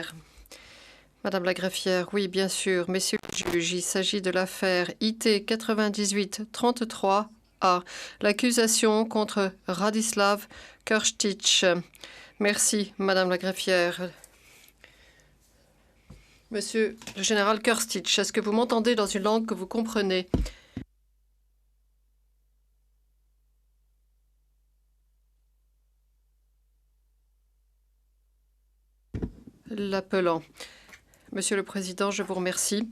greffière. Madame la greffière, oui, bien sûr. Messieurs les juges, il s'agit de l'affaire IT 98-33A, l'accusation contre Radislav Krstić. Merci, Madame la greffière. Monsieur le général Krstić, est-ce que vous m'entendez dans une langue que vous comprenez? L'appelant. Monsieur le Président, je vous remercie.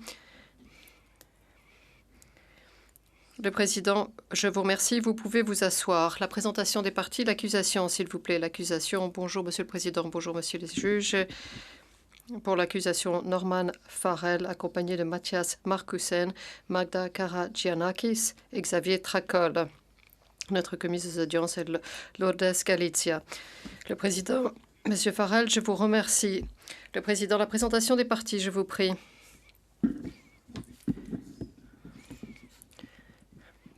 Le Président, je vous remercie. Vous pouvez vous asseoir. La présentation des parties, l'accusation, s'il vous plaît. L'accusation. Bonjour, Monsieur le Président. Bonjour, Monsieur les juges. Pour l'accusation, Norman Farrell, accompagné de Mathias Markussen, Magda Karagiannakis et Xavier Tracol. Notre commise des audiences est Lourdes Galizia. Le Président, Monsieur Farrell, je vous remercie. Le Président, la présentation des parties, je vous prie.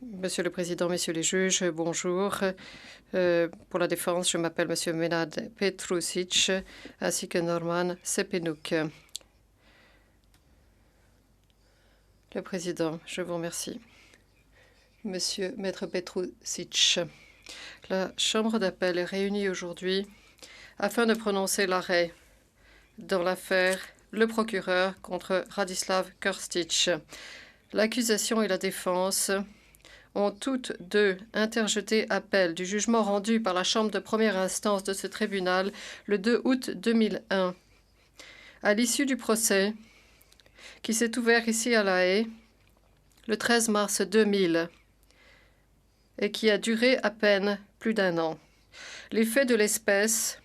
Monsieur le Président, Messieurs les juges, bonjour. Pour la défense, je m'appelle Monsieur Menad Petrusic ainsi que Norman Sepenouk. Le Président, je vous remercie. Monsieur Maître Petrusic, la Chambre d'appel est réunie aujourd'hui afin de prononcer l'arrêt dans l'affaire Le procureur contre Radislav Krstić. L'accusation et la défense ont toutes deux interjeté appel du jugement rendu par la Chambre de première instance de ce tribunal le 2 août 2001. À l'issue du procès, qui s'est ouvert ici à La Haye le 13 mars 2000 et qui a duré à peine plus d'1 an. Les faits de l'espèce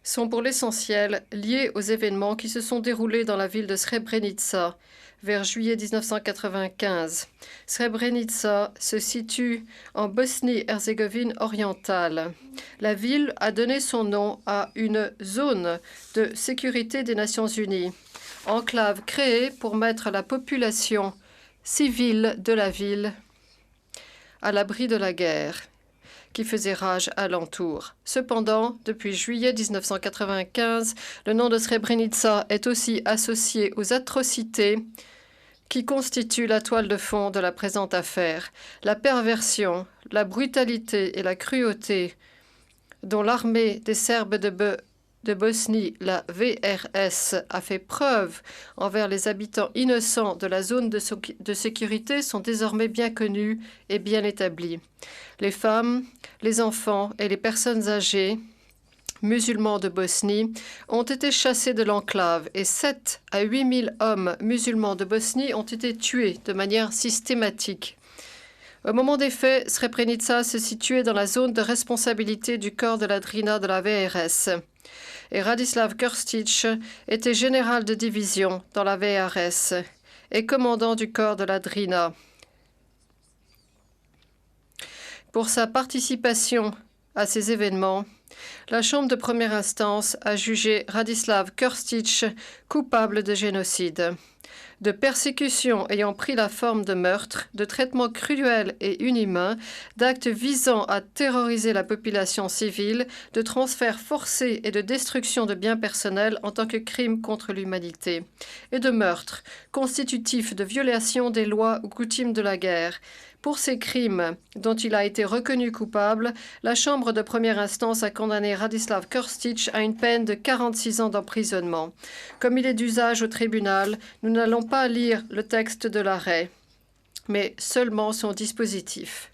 sont pour l'essentiel liés aux événements qui se sont déroulés dans la ville de Srebrenica vers juillet 1995. Srebrenica se situe en Bosnie-Herzégovine orientale. La ville a donné son nom à une zone de sécurité des Nations Unies, enclave créée pour mettre la population civile de la ville à l'abri de la guerre qui faisait rage alentour. Cependant, depuis juillet 1995, le nom de Srebrenica est aussi associé aux atrocités qui constituent la toile de fond de la présente affaire. La perversion, la brutalité et la cruauté dont l'armée des Serbes de Bosnie, la VRS, a fait preuve envers les habitants innocents de la zone de sécurité sont désormais bien connus et bien établis. Les femmes, les enfants et les personnes âgées musulmans de Bosnie ont été chassés de l'enclave et 7 à 8 000 hommes musulmans de Bosnie ont été tués de manière systématique. Au moment des faits, Srebrenica se situait dans la zone de responsabilité du corps de la Drina de la VRS. Et Radislav Krstić était général de division dans la VRS et commandant du corps de la Drina. Pour sa participation à ces événements, la Chambre de première instance a jugé Radislav Krstić coupable de génocide, de persécution ayant pris la forme de meurtre, de traitements cruels et inhumains, d'actes visant à terroriser la population civile, de transferts forcés et de destruction de biens personnels en tant que crime contre l'humanité, et de meurtre constitutif de violation des lois ou coutumes de la guerre. Pour ces crimes dont il a été reconnu coupable, la Chambre de première instance a condamné Radislav Krstić à une peine de 46 ans d'emprisonnement. Comme il est d'usage au tribunal, nous n'allons pas lire le texte de l'arrêt, mais seulement son dispositif.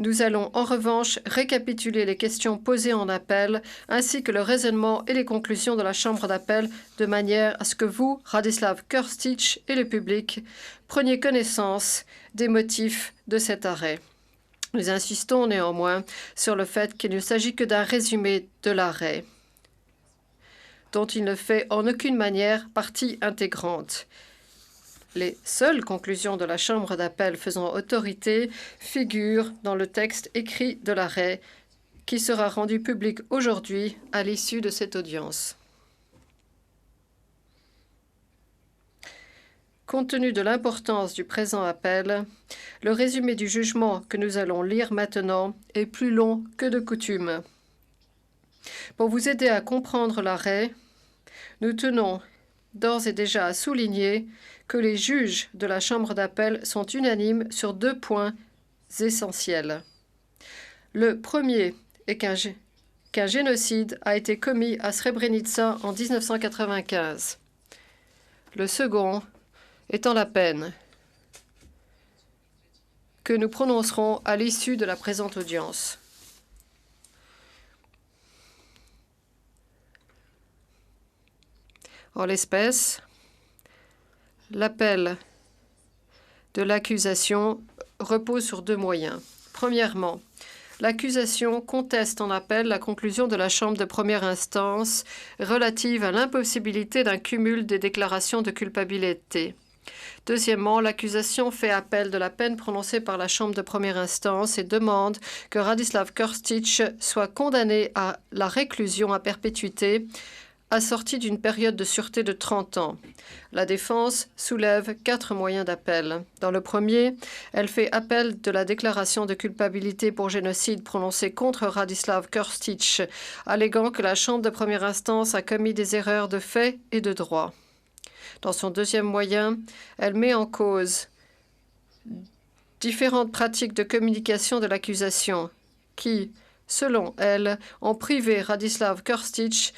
Nous allons en revanche récapituler les questions posées en appel, ainsi que le raisonnement et les conclusions de la Chambre d'appel, de manière à ce que vous, Radislav Krstić et le public, preniez connaissance des motifs de cet arrêt. Nous insistons néanmoins sur le fait qu'il ne s'agit que d'un résumé de l'arrêt, dont il ne fait en aucune manière partie intégrante. Les seules conclusions de la Chambre d'appel faisant autorité figurent dans le texte écrit de l'arrêt qui sera rendu public aujourd'hui à l'issue de cette audience. Compte tenu de l'importance du présent appel, le résumé du jugement que nous allons lire maintenant est plus long que de coutume. Pour vous aider à comprendre l'arrêt, Nous tenons d'ores et déjà à souligner que les juges de la Chambre d'appel sont unanimes sur 2 points essentiels. Le premier est qu'un génocide a été commis à Srebrenica en 1995. Le second étant la peine que nous prononcerons à l'issue de la présente audience. En l'espèce, l'appel de l'accusation repose sur 2 moyens. Premièrement, l'accusation conteste en appel la conclusion de la Chambre de première instance relative à l'impossibilité d'un cumul des déclarations de culpabilité. Deuxièmement, l'accusation fait appel de la peine prononcée par la Chambre de première instance et demande que Radislav Krstić soit condamné à la réclusion à perpétuité assortie d'une période de sûreté de 30 ans. La défense soulève 4 moyens d'appel. Dans le premier, elle fait appel de la déclaration de culpabilité pour génocide prononcée contre Radislav Krstić, alléguant que la Chambre de première instance a commis des erreurs de fait et de droit. Dans son deuxième moyen, elle met en cause différentes pratiques de communication de l'accusation qui, selon elle, ont privé Radislav Krstić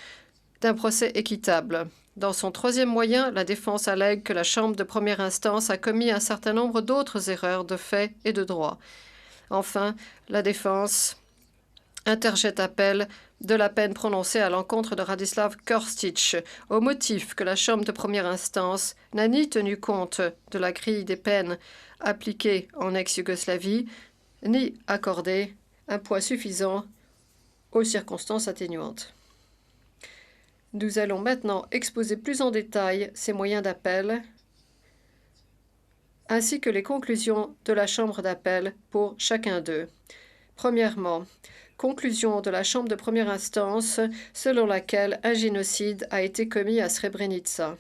d'un procès équitable. Dans son troisième moyen, la défense allègue que la Chambre de première instance a commis un certain nombre d'autres erreurs de fait et de droit. Enfin, la défense interjette appel de la peine prononcée à l'encontre de Radislav Krstić, au motif que la Chambre de première instance n'a ni tenu compte de la grille des peines appliquées en ex-Yougoslavie, ni accordé un poids suffisant aux circonstances atténuantes. Nous allons maintenant exposer plus en détail ces moyens d'appel, ainsi que les conclusions de la Chambre d'appel pour chacun d'eux. Premièrement, conclusion de la Chambre de première instance selon laquelle un génocide a été commis à Srebrenica.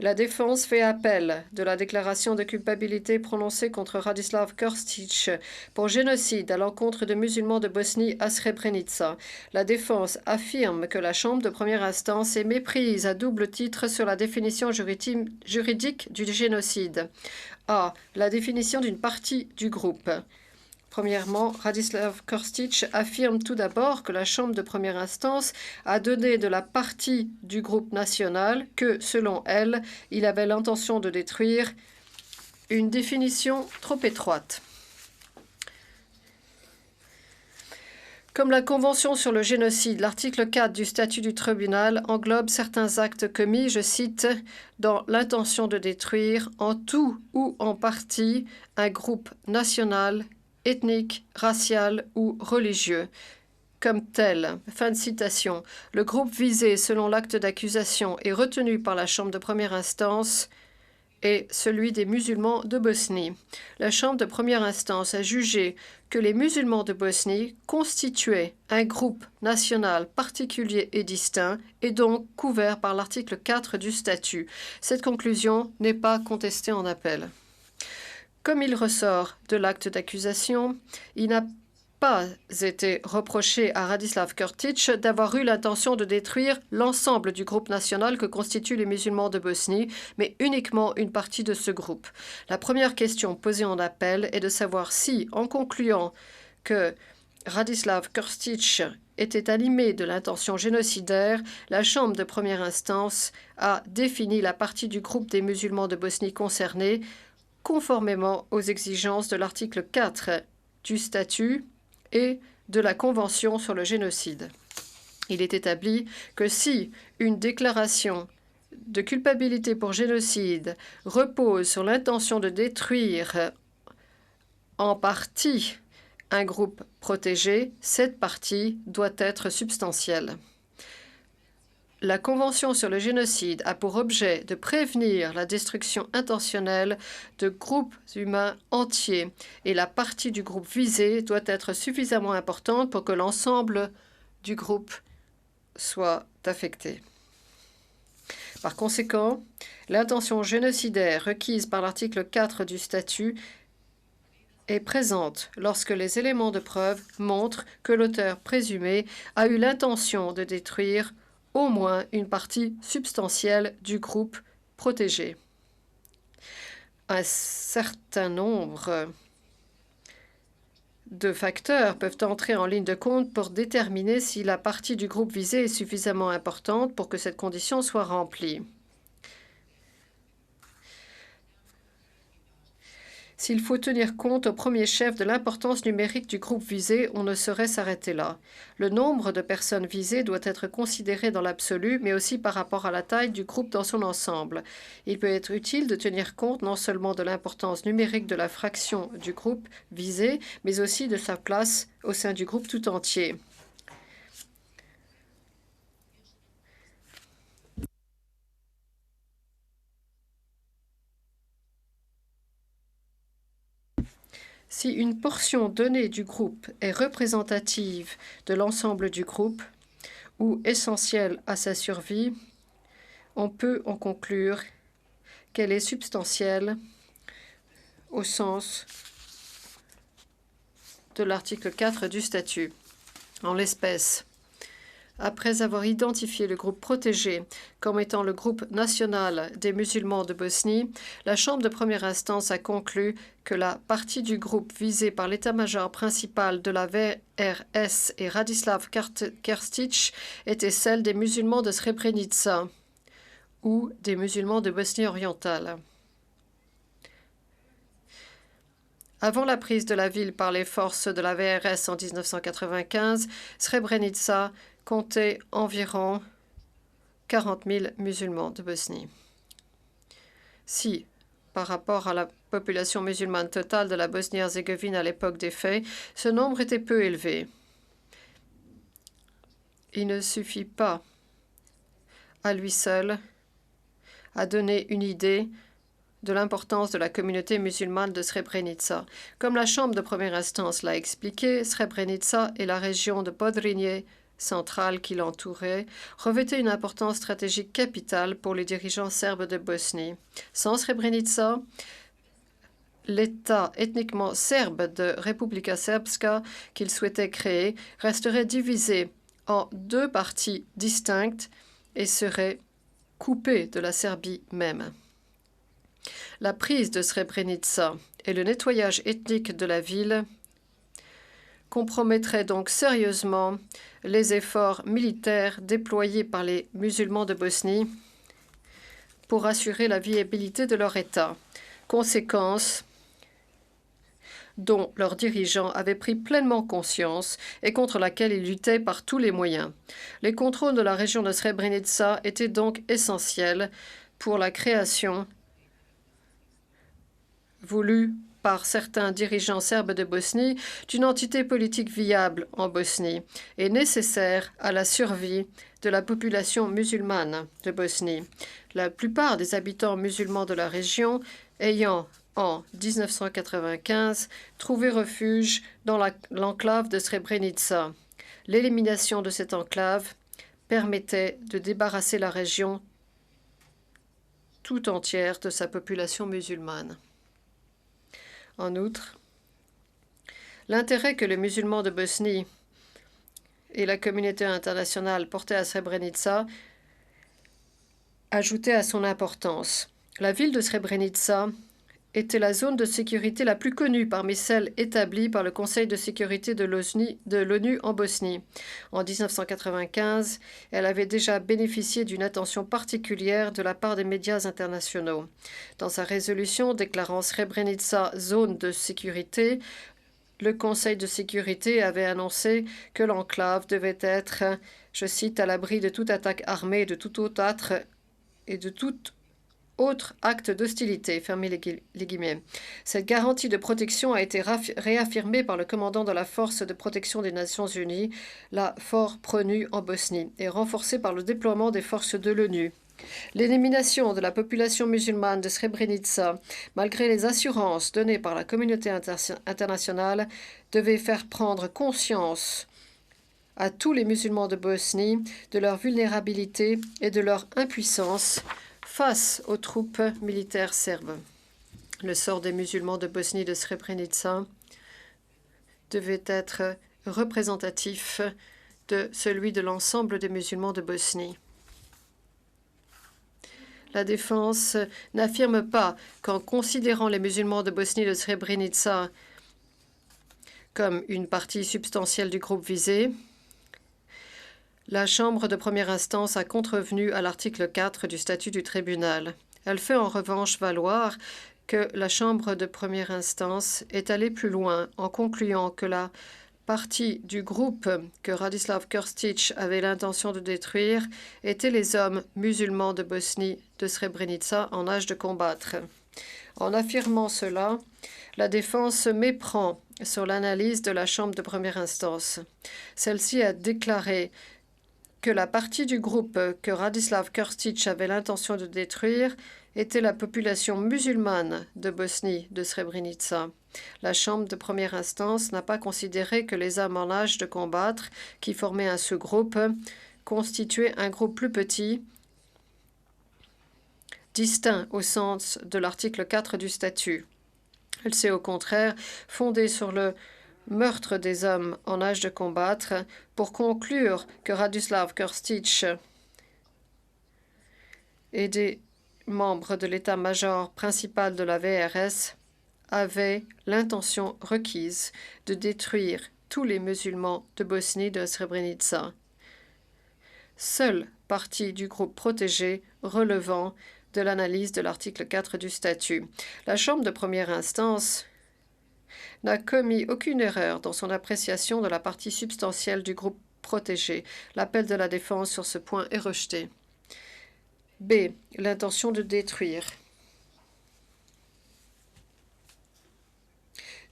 La défense fait appel de la déclaration de culpabilité prononcée contre Radislav Krstić pour génocide à l'encontre de musulmans de Bosnie à Srebrenica. La défense affirme que la Chambre de première instance est méprise à double titre sur la définition juridique du génocide. A. La définition d'une partie du groupe. Premièrement, Radislav Krstić affirme tout d'abord que la Chambre de première instance a donné de la partie du groupe national que, selon elle, il avait l'intention de détruire, une définition trop étroite. Comme la Convention sur le génocide, l'article 4 du statut du tribunal englobe certains actes commis, je cite, dans l'intention de détruire en tout ou en partie un groupe national, ethnique, racial ou religieux. Comme tel, fin de citation, le groupe visé selon l'acte d'accusation et retenu par la Chambre de première instance est celui des musulmans de Bosnie. La Chambre de première instance a jugé que les musulmans de Bosnie constituaient un groupe national particulier et distinct et donc couvert par l'article 4 du statut. Cette conclusion n'est pas contestée en appel. Comme il ressort de l'acte d'accusation, il n'a pas été reproché à Radislav Krstić d'avoir eu l'intention de détruire l'ensemble du groupe national que constituent les musulmans de Bosnie, mais uniquement une partie de ce groupe. La première question posée en appel est de savoir si, en concluant que Radislav Krstić était animé de l'intention génocidaire, la Chambre de première instance a défini la partie du groupe des musulmans de Bosnie concernés conformément aux exigences de l'article 4 du statut et de la Convention sur le génocide. Il est établi que si une déclaration de culpabilité pour génocide repose sur l'intention de détruire en partie un groupe protégé, cette partie doit être substantielle. La Convention sur le génocide a pour objet de prévenir la destruction intentionnelle de groupes humains entiers et la partie du groupe visé doit être suffisamment importante pour que l'ensemble du groupe soit affecté. Par conséquent, l'intention génocidaire requise par l'article 4 du statut est présente lorsque les éléments de preuve montrent que l'auteur présumé a eu l'intention de détruire au moins une partie substantielle du groupe protégé. Un certain nombre de facteurs peuvent entrer en ligne de compte pour déterminer si la partie du groupe visé est suffisamment importante pour que cette condition soit remplie. S'il faut tenir compte au premier chef de l'importance numérique du groupe visé, on ne saurait s'arrêter là. Le nombre de personnes visées doit être considéré dans l'absolu, mais aussi par rapport à la taille du groupe dans son ensemble. Il peut être utile de tenir compte non seulement de l'importance numérique de la fraction du groupe visé, mais aussi de sa place au sein du groupe tout entier. Si une portion donnée du groupe est représentative de l'ensemble du groupe ou essentielle à sa survie, on peut en conclure qu'elle est substantielle au sens de l'article 4 du statut. En l'espèce, après avoir identifié le groupe protégé comme étant le groupe national des musulmans de Bosnie, la Chambre de première instance a conclu que la partie du groupe visée par l'état-major principal de la VRS et Radislav Kerstic était celle des musulmans de Srebrenica ou des musulmans de Bosnie orientale. Avant la prise de la ville par les forces de la VRS en 1995, Srebrenica comptait environ 40 000 musulmans de Bosnie. Si, par rapport à la population musulmane totale de la Bosnie-Herzégovine à l'époque des faits, ce nombre était peu élevé, il ne suffit pas à lui seul à donner une idée de l'importance de la communauté musulmane de Srebrenica. Comme la Chambre de première instance l'a expliqué, Srebrenica et la région de Podrinje centrale qui l'entourait revêtaient une importance stratégique capitale pour les dirigeants serbes de Bosnie. Sans Srebrenica, l'État ethniquement serbe de Republika Srpska qu'il souhaitait créer resterait divisé en deux parties distinctes et serait coupé de la Serbie même. La prise de Srebrenica et le nettoyage ethnique de la ville compromettraient donc sérieusement les efforts militaires déployés par les musulmans de Bosnie pour assurer la viabilité de leur État. Conséquence dont leurs dirigeants avaient pris pleinement conscience et contre laquelle ils luttaient par tous les moyens. Les contrôles de la région de Srebrenica étaient donc essentiels pour la création voulue par certains dirigeants serbes de Bosnie d'une entité politique viable en Bosnie et nécessaire à la survie de la population musulmane de Bosnie. La plupart des habitants musulmans de la région ayant en 1995 trouvé refuge dans l'enclave de Srebrenica. L'élimination de cette enclave permettait de débarrasser la région tout entière de sa population musulmane. En outre, l'intérêt que les musulmans de Bosnie et la communauté internationale portaient à Srebrenica ajoutait à son importance. La ville de Srebrenica était la zone de sécurité la plus connue parmi celles établies par le Conseil de sécurité de l'ONU en Bosnie. En 1995, elle avait déjà bénéficié d'une attention particulière de la part des médias internationaux. Dans sa résolution déclarant Srebrenica zone de sécurité, le Conseil de sécurité avait annoncé que l'enclave devait être, je cite, à l'abri de toute attaque armée, de tout autre acte d'hostilité, fermez les guillemets. Cette garantie de protection a été réaffirmée par le commandant de la Force de protection des Nations Unies, la FOR-PRONU en Bosnie, et renforcée par le déploiement des forces de l'ONU. L'élimination de la population musulmane de Srebrenica, malgré les assurances données par la communauté internationale, devait faire prendre conscience à tous les musulmans de Bosnie de leur vulnérabilité et de leur impuissance face aux troupes militaires serbes. Le sort des musulmans de Bosnie de Srebrenica devait être représentatif de celui de l'ensemble des musulmans de Bosnie. La défense n'affirme pas qu'en considérant les musulmans de Bosnie de Srebrenica comme une partie substantielle du groupe visé, la Chambre de première instance a contrevenu à l'article 4 du statut du tribunal. Elle fait en revanche valoir que la Chambre de première instance est allée plus loin en concluant que la partie du groupe que Radislav Krstić avait l'intention de détruire étaient les hommes musulmans de Bosnie de Srebrenica en âge de combattre. En affirmant cela, la défense se méprend sur l'analyse de la Chambre de première instance. Celle-ci a déclaré que la partie du groupe que Radislav Krstić avait l'intention de détruire était la population musulmane de Bosnie de Srebrenica. La Chambre de première instance n'a pas considéré que les hommes en âge de combattre, qui formaient un sous-groupe, constituaient un groupe plus petit, distinct au sens de l'article 4 du statut. Elle s'est au contraire fondée sur le meurtre des hommes en âge de combattre pour conclure que Radislav Krstić et des membres de l'état-major principal de la VRS avaient l'intention requise de détruire tous les musulmans de Bosnie de Srebrenica. Seule partie du groupe protégé relevant de l'analyse de l'article 4 du statut. La Chambre de première instance n'a commis aucune erreur dans son appréciation de la partie substantielle du groupe protégé. L'appel de la défense sur ce point est rejeté. B. L'intention de détruire.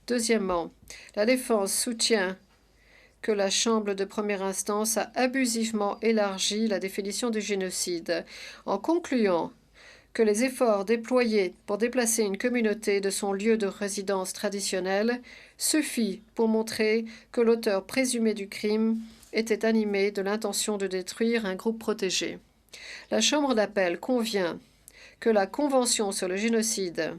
Deuxièmement, la défense soutient que la Chambre de première instance a abusivement élargi la définition du génocide en concluant que les efforts déployés pour déplacer une communauté de son lieu de résidence traditionnel suffit pour montrer que l'auteur présumé du crime était animé de l'intention de détruire un groupe protégé. La Chambre d'appel convient que la Convention sur le génocide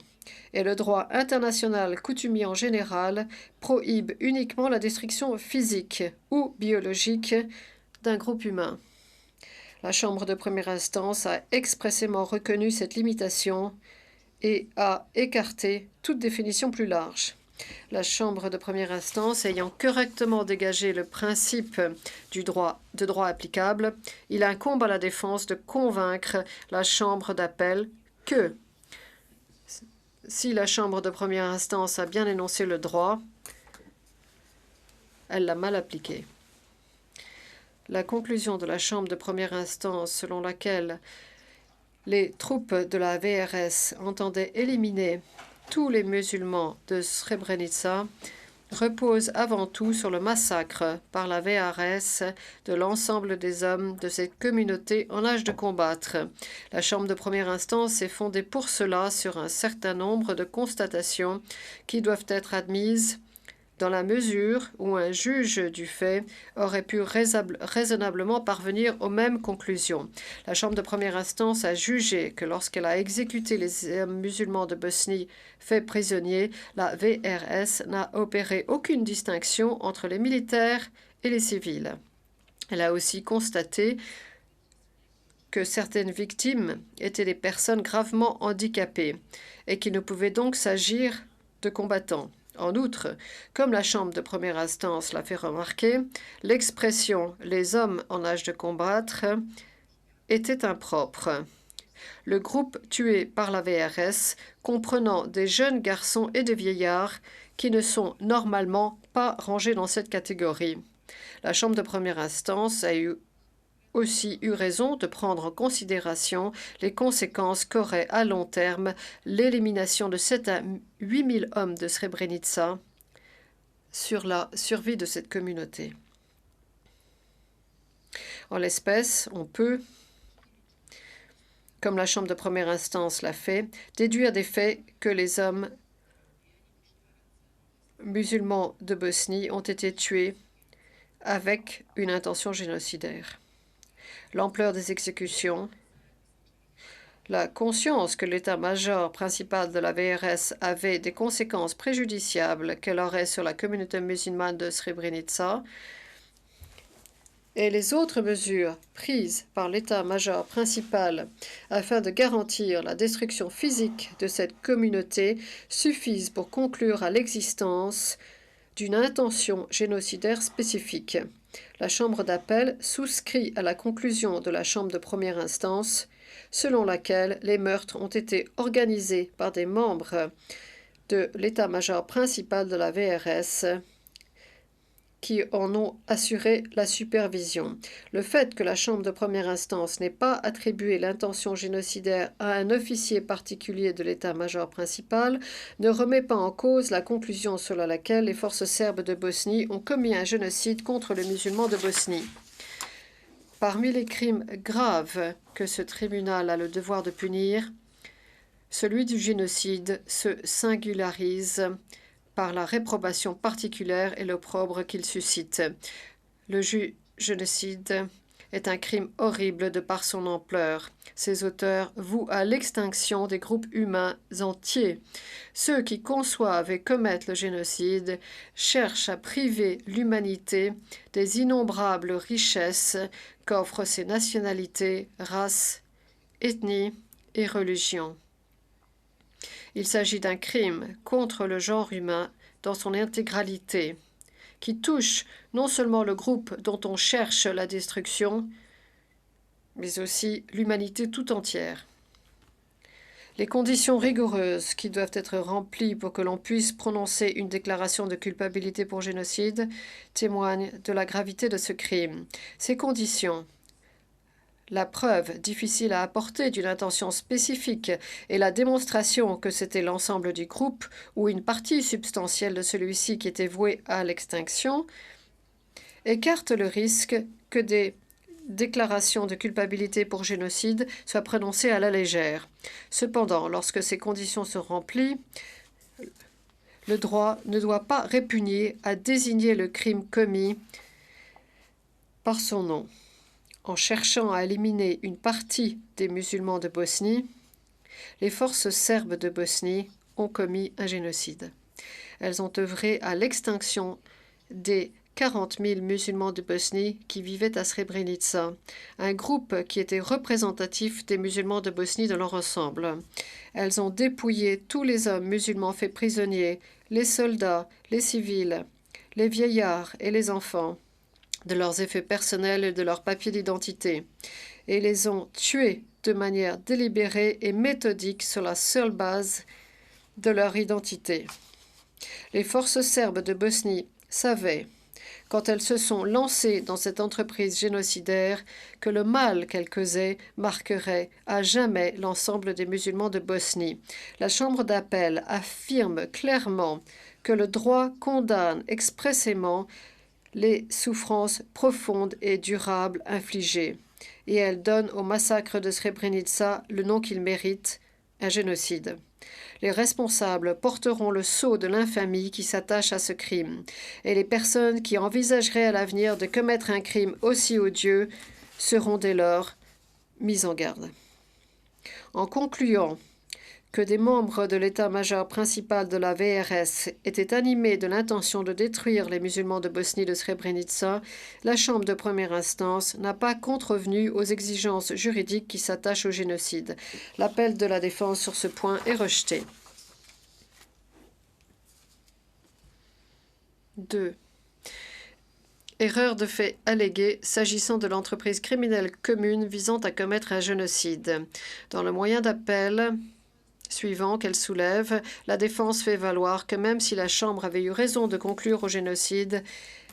et le droit international coutumier en général prohibent uniquement la destruction physique ou biologique d'un groupe humain. La Chambre de première instance a expressément reconnu cette limitation et a écarté toute définition plus large. La Chambre de première instance ayant correctement dégagé le principe de droit applicable, il incombe à la défense de convaincre la Chambre d'appel que si la Chambre de première instance a bien énoncé le droit, elle l'a mal appliqué. La conclusion de la Chambre de première instance selon laquelle les troupes de la VRS entendaient éliminer tous les musulmans de Srebrenica repose avant tout sur le massacre par la VRS de l'ensemble des hommes de cette communauté en âge de combattre. La Chambre de première instance est fondée pour cela sur un certain nombre de constatations qui doivent être admises dans la mesure où un juge du fait aurait pu raisonnablement parvenir aux mêmes conclusions. La Chambre de première instance a jugé que lorsqu'elle a exécuté les hommes musulmans de Bosnie faits prisonniers, la VRS n'a opéré aucune distinction entre les militaires et les civils. Elle a aussi constaté que certaines victimes étaient des personnes gravement handicapées et qu'il ne pouvait donc s'agir de combattants. En outre, comme la Chambre de première instance l'a fait remarquer, l'expression « les hommes en âge de combattre » était impropre. Le groupe tué par la VRS, comprenant des jeunes garçons et des vieillards qui ne sont normalement pas rangés dans cette catégorie. La Chambre de première instance a aussi eu raison de prendre en considération les conséquences qu'aurait à long terme l'élimination de 7 à 8 000 hommes de Srebrenica sur la survie de cette communauté. En l'espèce, on peut, comme la Chambre de première instance l'a fait, déduire des faits que les hommes musulmans de Bosnie ont été tués avec une intention génocidaire. L'ampleur des exécutions, la conscience que l'état-major principal de la VRS avait des conséquences préjudiciables qu'elle aurait sur la communauté musulmane de Srebrenica et les autres mesures prises par l'état-major principal afin de garantir la destruction physique de cette communauté suffisent pour conclure à l'existence d'une intention génocidaire spécifique. La Chambre d'appel souscrit à la conclusion de la Chambre de première instance, selon laquelle les meurtres ont été organisés par des membres de l'état-major principal de la VRS qui en ont assuré la supervision. Le fait que la Chambre de première instance n'ait pas attribué l'intention génocidaire à un officier particulier de l'état-major principal ne remet pas en cause la conclusion selon laquelle les forces serbes de Bosnie ont commis un génocide contre les musulmans de Bosnie. Parmi les crimes graves que ce tribunal a le devoir de punir, celui du génocide se singularise par la réprobation particulière et l'opprobre qu'il suscite. Le génocide est un crime horrible de par son ampleur. Ses auteurs vouent à l'extinction des groupes humains entiers. Ceux qui conçoivent et commettent le génocide cherchent à priver l'humanité des innombrables richesses qu'offrent ses nationalités, races, ethnies et religions. Il s'agit d'un crime contre le genre humain dans son intégralité, qui touche non seulement le groupe dont on cherche la destruction, mais aussi l'humanité tout entière. Les conditions rigoureuses qui doivent être remplies pour que l'on puisse prononcer une déclaration de culpabilité pour génocide témoignent de la gravité de ce crime. Ces conditions, la preuve difficile à apporter d'une intention spécifique et la démonstration que c'était l'ensemble du groupe ou une partie substantielle de celui-ci qui était vouée à l'extinction, écartent le risque que des déclarations de culpabilité pour génocide soient prononcées à la légère. Cependant, lorsque ces conditions sont remplies, le droit ne doit pas répugner à désigner le crime commis par son nom. En cherchant à éliminer une partie des musulmans de Bosnie, les forces serbes de Bosnie ont commis un génocide. Elles ont œuvré à l'extinction des 40 000 musulmans de Bosnie qui vivaient à Srebrenica, un groupe qui était représentatif des musulmans de Bosnie dans leur ensemble. Elles ont dépouillé tous les hommes musulmans faits prisonniers, les soldats, les civils, les vieillards et les enfants, de leurs effets personnels et de leurs papiers d'identité, et les ont tués de manière délibérée et méthodique sur la seule base de leur identité. Les forces serbes de Bosnie savaient, quand elles se sont lancées dans cette entreprise génocidaire, que le mal qu'elles causaient marquerait à jamais l'ensemble des musulmans de Bosnie. La Chambre d'appel affirme clairement que le droit condamne expressément les souffrances profondes et durables infligées, et elle donne au massacre de Srebrenica le nom qu'il mérite, un génocide. Les responsables porteront le sceau de l'infamie qui s'attache à ce crime, et les personnes qui envisageraient à l'avenir de commettre un crime aussi odieux seront dès lors mises en garde. En concluant que des membres de l'état-major principal de la VRS étaient animés de l'intention de détruire les musulmans de Bosnie de Srebrenica, la Chambre de première instance n'a pas contrevenu aux exigences juridiques qui s'attachent au génocide. L'appel de la défense sur ce point est rejeté. 2. Erreur de fait alléguée s'agissant de l'entreprise criminelle commune visant à commettre un génocide. Dans le moyen d'appel suivant qu'elle soulève, la défense fait valoir que même si la Chambre avait eu raison de conclure au génocide,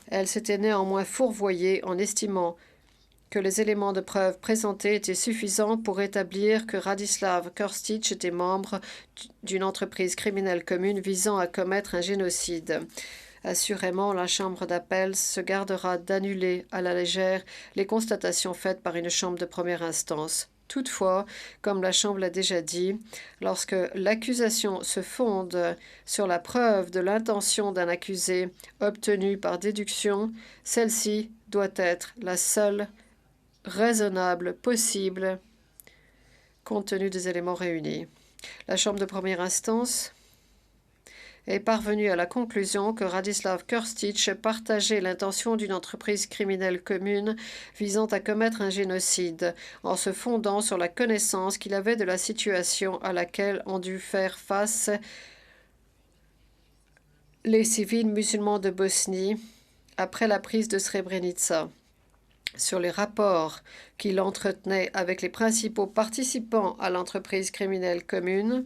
elle s'était néanmoins fourvoyée en estimant que les éléments de preuve présentés étaient suffisants pour établir que Radislav Korstic était membre d'une entreprise criminelle commune visant à commettre un génocide. Assurément, la Chambre d'appel se gardera d'annuler à la légère les constatations faites par une Chambre de première instance. Toutefois, comme la Chambre l'a déjà dit, lorsque l'accusation se fonde sur la preuve de l'intention d'un accusé obtenue par déduction, celle-ci doit être la seule raisonnable possible compte tenu des éléments réunis. La Chambre de première instance est parvenue à la conclusion que Radislav Krstić partageait l'intention d'une entreprise criminelle commune visant à commettre un génocide, en se fondant sur la connaissance qu'il avait de la situation à laquelle ont dû faire face les civils musulmans de Bosnie après la prise de Srebrenica, sur les rapports qu'il entretenait avec les principaux participants à l'entreprise criminelle commune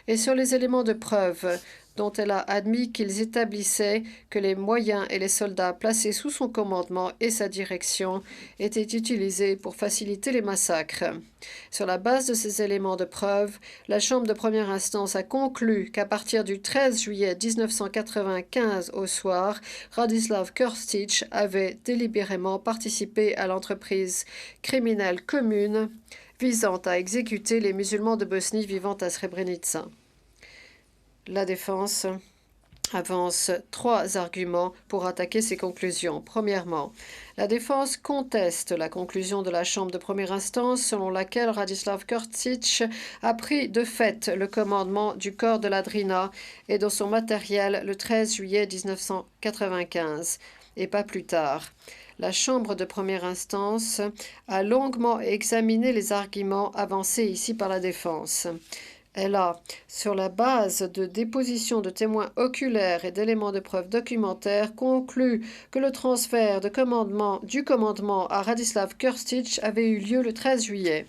et sur les éléments de preuve dont elle a admis qu'ils établissaient que les moyens et les soldats placés sous son commandement et sa direction étaient utilisés pour faciliter les massacres. Sur la base de ces éléments de preuve, la Chambre de première instance a conclu qu'à partir du 13 juillet 1995 au soir, Radislav Krstić avait délibérément participé à l'entreprise criminelle commune visant à exécuter les musulmans de Bosnie vivant à Srebrenica. La défense avance 3 arguments pour attaquer ces conclusions. Premièrement, la défense conteste la conclusion de la Chambre de première instance selon laquelle Radislav Krstić a pris de fait le commandement du corps de la Drina et de son matériel le 13 juillet 1995 et pas plus tard. La Chambre de première instance a longuement examiné les arguments avancés ici par la défense. Elle a, sur la base de dépositions de témoins oculaires et d'éléments de preuve documentaires, conclu que le transfert du commandement à Radislav Krstić avait eu lieu le 13 juillet.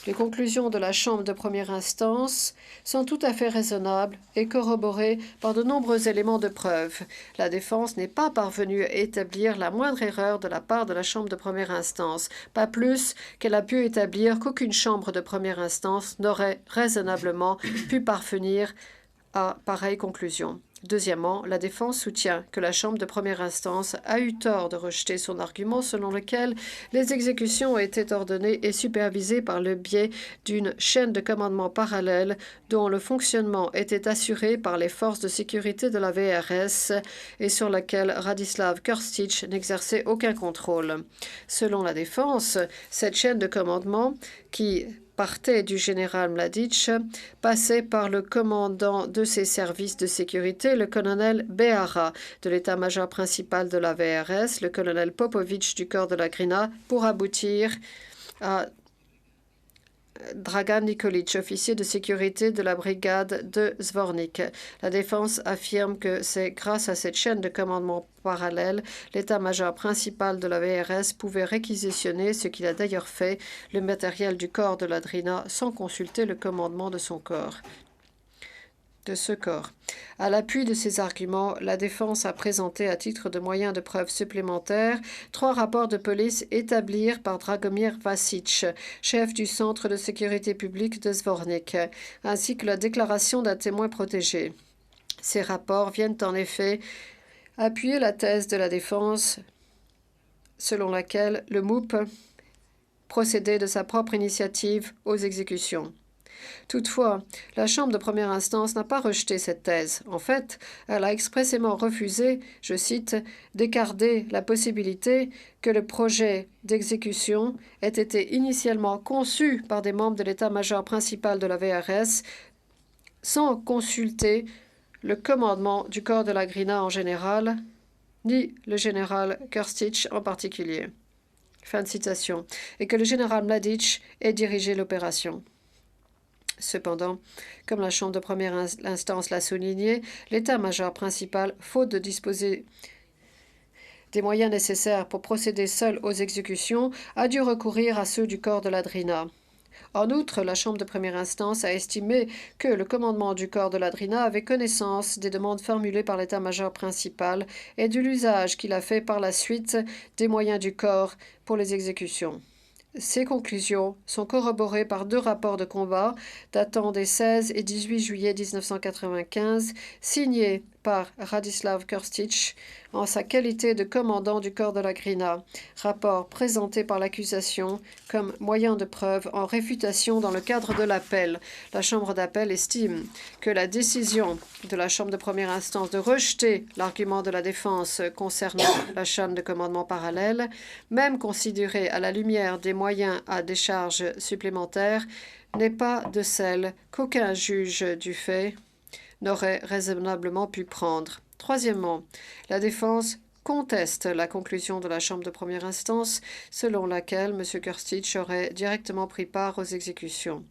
Les conclusions de la Chambre de première instance sont tout à fait raisonnables et corroborées par de nombreux éléments de preuve. La défense n'est pas parvenue à établir la moindre erreur de la part de la Chambre de première instance, pas plus qu'elle a pu établir qu'aucune Chambre de première instance n'aurait raisonnablement pu parvenir à pareille conclusion. Deuxièmement, la défense soutient que la Chambre de première instance a eu tort de rejeter son argument selon lequel les exécutions étaient ordonnées et supervisées par le biais d'une chaîne de commandement parallèle dont le fonctionnement était assuré par les forces de sécurité de la VRS et sur laquelle Radislav Krstić n'exerçait aucun contrôle. Selon la défense, cette chaîne de commandement, qui partait du général Mladic, passait par le commandant de ses services de sécurité, le colonel Behara, de l'état-major principal de la VRS, le colonel Popovic du corps de la Drina, pour aboutir à Dragan Nikolic, officier de sécurité de la brigade de Zvornik. La défense affirme que c'est grâce à cette chaîne de commandement parallèle, l'état-major principal de la VRS pouvait réquisitionner, ce qu'il a d'ailleurs fait, le matériel du corps de la Drina sans consulter le commandement de ce corps. À l'appui de ces arguments, la défense a présenté à titre de moyen de preuve supplémentaire 3 rapports de police établis par Dragomir Vasic, chef du centre de sécurité publique de Zvornik, ainsi que la déclaration d'un témoin protégé. Ces rapports viennent en effet appuyer la thèse de la défense selon laquelle le MOUP procédait de sa propre initiative aux exécutions. Toutefois, la Chambre de première instance n'a pas rejeté cette thèse. En fait, elle a expressément refusé, je cite, « d'écarter la possibilité que le projet d'exécution ait été initialement conçu par des membres de l'état-major principal de la VRS sans consulter le commandement du corps de la Drina en général, ni le général Krstić en particulier. » Fin de citation. Et que le général Mladic ait dirigé l'opération. Cependant, comme la Chambre de première instance l'a souligné, l'état-major principal, faute de disposer des moyens nécessaires pour procéder seul aux exécutions, a dû recourir à ceux du corps de la Drina. En outre, la Chambre de première instance a estimé que le commandement du corps de la Drina avait connaissance des demandes formulées par l'état-major principal et de l'usage qu'il a fait par la suite des moyens du corps pour les exécutions. Ces conclusions sont corroborées par 2 rapports de combat datant des 16 et 18 juillet 1995, signés par Radislav Krstić en sa qualité de commandant du corps de la Drina, rapport présenté par l'accusation comme moyen de preuve en réfutation dans le cadre de l'appel. La Chambre d'appel estime que la décision de la Chambre de première instance de rejeter l'argument de la défense concernant la chaîne de commandement parallèle, même considérée à la lumière des moyens à décharge supplémentaires, n'est pas de celle qu'aucun juge du fait n'aurait raisonnablement pu prendre. Troisièmement, la défense conteste la conclusion de la Chambre de première instance selon laquelle M. Krstić aurait directement pris part aux exécutions.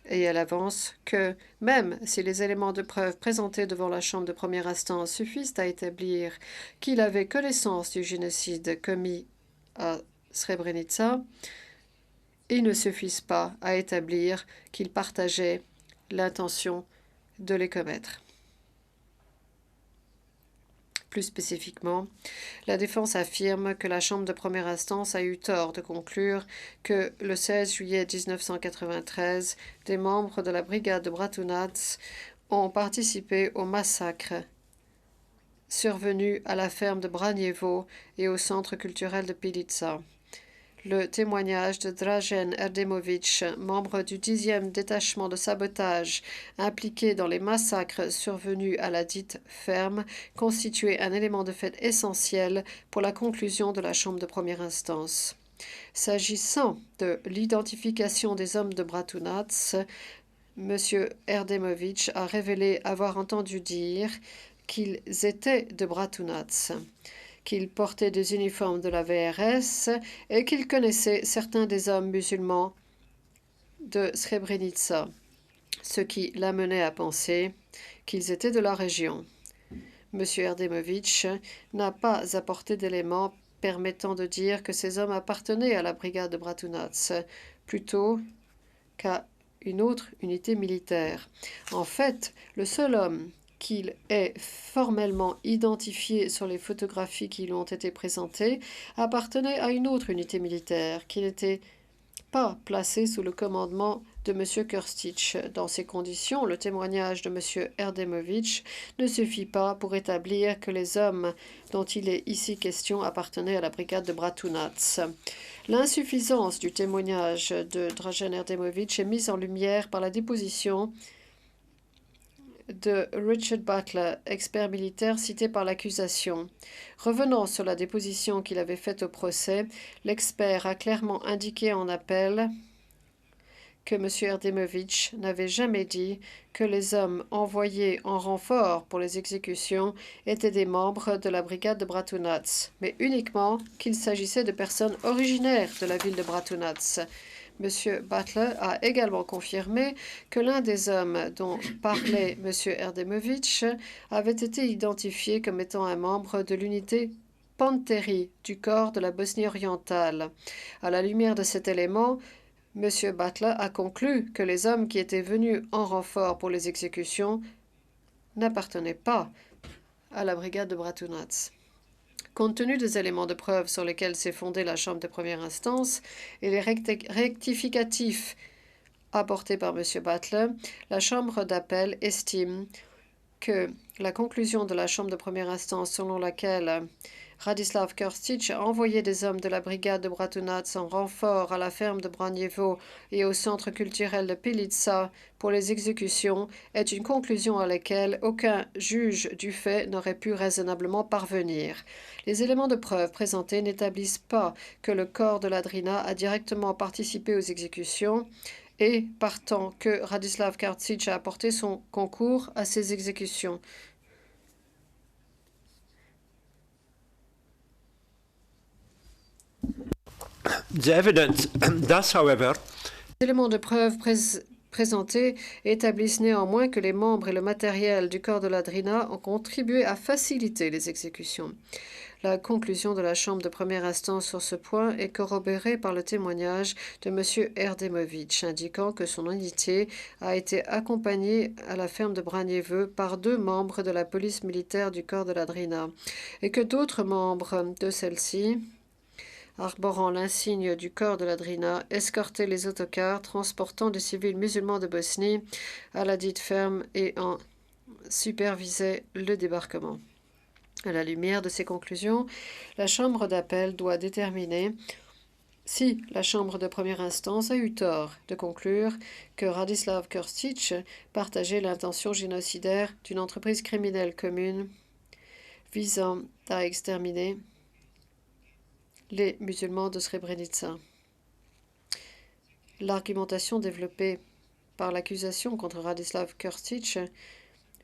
Et elle avance que, même si les éléments de preuve présentés devant la Chambre de première instance suffisent à établir qu'il avait connaissance du génocide commis à Srebrenica, ils ne suffisent pas à établir qu'il partageait l'intention de les commettre. Plus spécifiquement, la défense affirme que la Chambre de première instance a eu tort de conclure que le 16 juillet 1993, des membres de la brigade de Bratunac ont participé au massacre survenu à la ferme de Braniewo et au centre culturel de Pilica. Le témoignage de Dražen Erdemović, membre du 10e détachement de sabotage impliqué dans les massacres survenus à la dite ferme, constituait un élément de fait essentiel pour la conclusion de la Chambre de première instance. S'agissant de l'identification des hommes de Bratunac, M. Erdemović a révélé avoir entendu dire qu'ils étaient de Bratunac, qu'il portait des uniformes de la VRS et qu'il connaissait certains des hommes musulmans de Srebrenica, ce qui l'amenait à penser qu'ils étaient de la région. M. Erdemović n'a pas apporté d'éléments permettant de dire que ces hommes appartenaient à la brigade de Bratunac, plutôt qu'à une autre unité militaire. En fait, le seul homme qu'il est formellement identifié sur les photographies qui lui ont été présentées appartenait à une autre unité militaire qui n'était pas placée sous le commandement de M. Krstić. Dans ces conditions, le témoignage de M. Erdemović ne suffit pas pour établir que les hommes dont il est ici question appartenaient à la brigade de Bratunac. L'insuffisance du témoignage de Dražen Erdemović est mise en lumière par la déposition de Richard Butler, expert militaire cité par l'accusation. Revenant sur la déposition qu'il avait faite au procès, l'expert a clairement indiqué en appel que M. Erdemović n'avait jamais dit que les hommes envoyés en renfort pour les exécutions étaient des membres de la brigade de Bratunac, mais uniquement qu'il s'agissait de personnes originaires de la ville de Bratunac. M. Butler a également confirmé que l'un des hommes dont parlait M. Erdemović avait été identifié comme étant un membre de l'unité Panteri du corps de la Bosnie orientale. À la lumière de cet élément, M. Butler a conclu que les hommes qui étaient venus en renfort pour les exécutions n'appartenaient pas à la brigade de Bratunac. Compte tenu des éléments de preuve sur lesquels s'est fondée la Chambre de première instance et les rectificatifs apportés par M. Butler, la Chambre d'appel estime que la conclusion de la Chambre de première instance selon laquelle Radislav Krstić a envoyé des hommes de la brigade de Bratunac en renfort à la ferme de Braniewo et au centre culturel de Pilica pour les exécutions est une conclusion à laquelle aucun juge du fait n'aurait pu raisonnablement parvenir. Les éléments de preuve présentés n'établissent pas que le corps de la Drina a directement participé aux exécutions et, partant, que Radislav Krstić a apporté son concours à ces exécutions. The evidence does, however, Les éléments de preuve présentés établissent néanmoins que les membres et le matériel du corps de la Drina ont contribué à faciliter les exécutions. La conclusion de la Chambre de première instance sur ce point est corroborée par le témoignage de M. Erdemović, indiquant que son unité a été accompagnée à la ferme de Braniewo par 2 membres de la police militaire du corps de la Drina et que d'autres membres de celle-ci, arborant l'insigne du corps de la Drina, escortaient les autocars transportant des civils musulmans de Bosnie à la dite ferme et en supervisaient le débarquement. À la lumière de ces conclusions, la Chambre d'appel doit déterminer si la Chambre de première instance a eu tort de conclure que Radislav Krstić partageait l'intention génocidaire d'une entreprise criminelle commune visant à exterminer les musulmans de Srebrenica. L'argumentation développée par l'accusation contre Radislav Krstić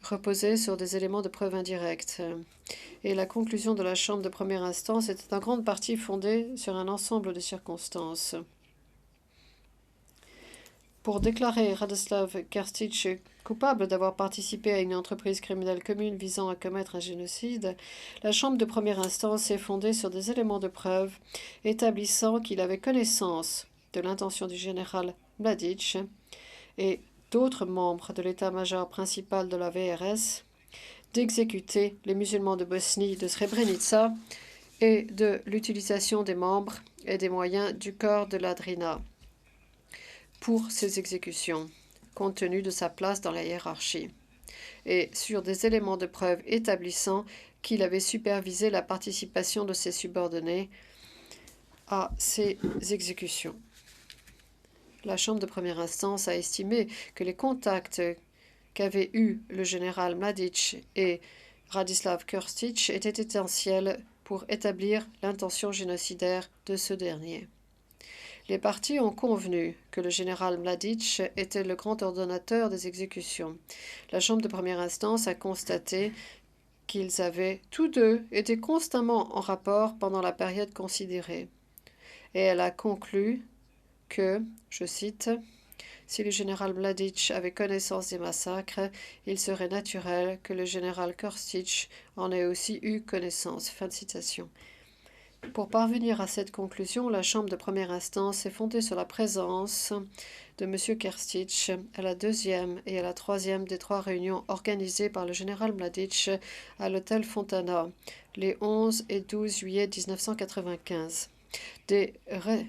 reposait sur des éléments de preuve indirects. Et la conclusion de la Chambre de première instance était en grande partie fondée sur un ensemble de circonstances. Pour déclarer Radislav Krstić coupable d'avoir participé à une entreprise criminelle commune visant à commettre un génocide, la Chambre de première instance s'est fondée sur des éléments de preuve établissant qu'il avait connaissance de l'intention du général Mladić et d'autres membres de l'état-major principal de la VRS d'exécuter les musulmans de Bosnie de Srebrenica et de l'utilisation des membres et des moyens du corps de la Drina pour ces exécutions, compte tenu de sa place dans la hiérarchie, et sur des éléments de preuve établissant qu'il avait supervisé la participation de ses subordonnés à ces exécutions. La Chambre de première instance a estimé que les contacts qu'avaient eus le général Mladić et Radislav Krstić étaient essentiels pour établir l'intention génocidaire de ce dernier. Les parties ont convenu que le général Mladić était le grand ordonnateur des exécutions. La Chambre de première instance a constaté qu'ils avaient tous deux été constamment en rapport pendant la période considérée. Et elle a conclu que, je cite, « Si le général Mladić avait connaissance des massacres, il serait naturel que le général Krstić en ait aussi eu connaissance. » Fin de citation. Pour parvenir à cette conclusion, la Chambre de première instance est fondée sur la présence de M. Krstić à la deuxième et à la troisième des trois réunions organisées par le général Mladić à l'hôtel Fontana les 11 et 12 juillet 1995. Des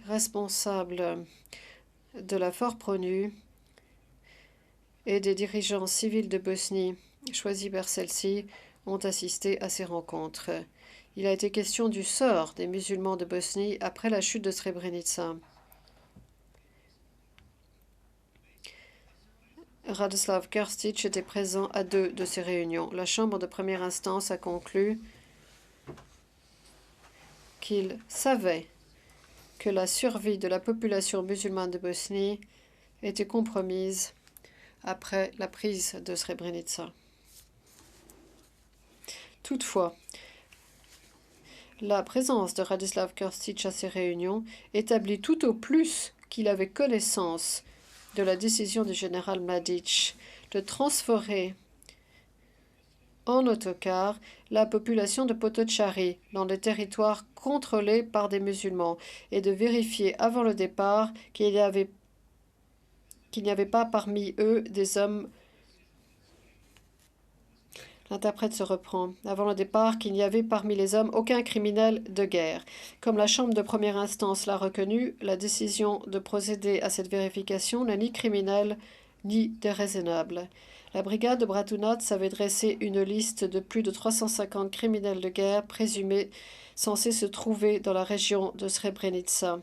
responsables de la Fort Pronu et des dirigeants civils de Bosnie choisis par celle-ci ont assisté à ces rencontres. Il a été question du sort des musulmans de Bosnie après la chute de Srebrenica. Radislav Krstić était présent à 2 de ces réunions. La Chambre de première instance a conclu qu'il savait que la survie de la population musulmane de Bosnie était compromise après la prise de Srebrenica. Toutefois, la présence de Radislav Krstić à ces réunions établit tout au plus qu'il avait connaissance de la décision du général Mladić de transférer en autocar la population de Potocari dans les territoires contrôlés par des musulmans et de vérifier avant le départ qu'il n'y avait pas parmi eux des hommes. L'interprète se reprend. Avant le départ, qu'il n'y avait parmi les hommes aucun criminel de guerre. Comme la Chambre de première instance l'a reconnu, la décision de procéder à cette vérification n'est ni criminelle ni déraisonnable. La brigade de Bratunac avait dressé une liste de plus de 350 criminels de guerre présumés censés se trouver dans la région de Srebrenica.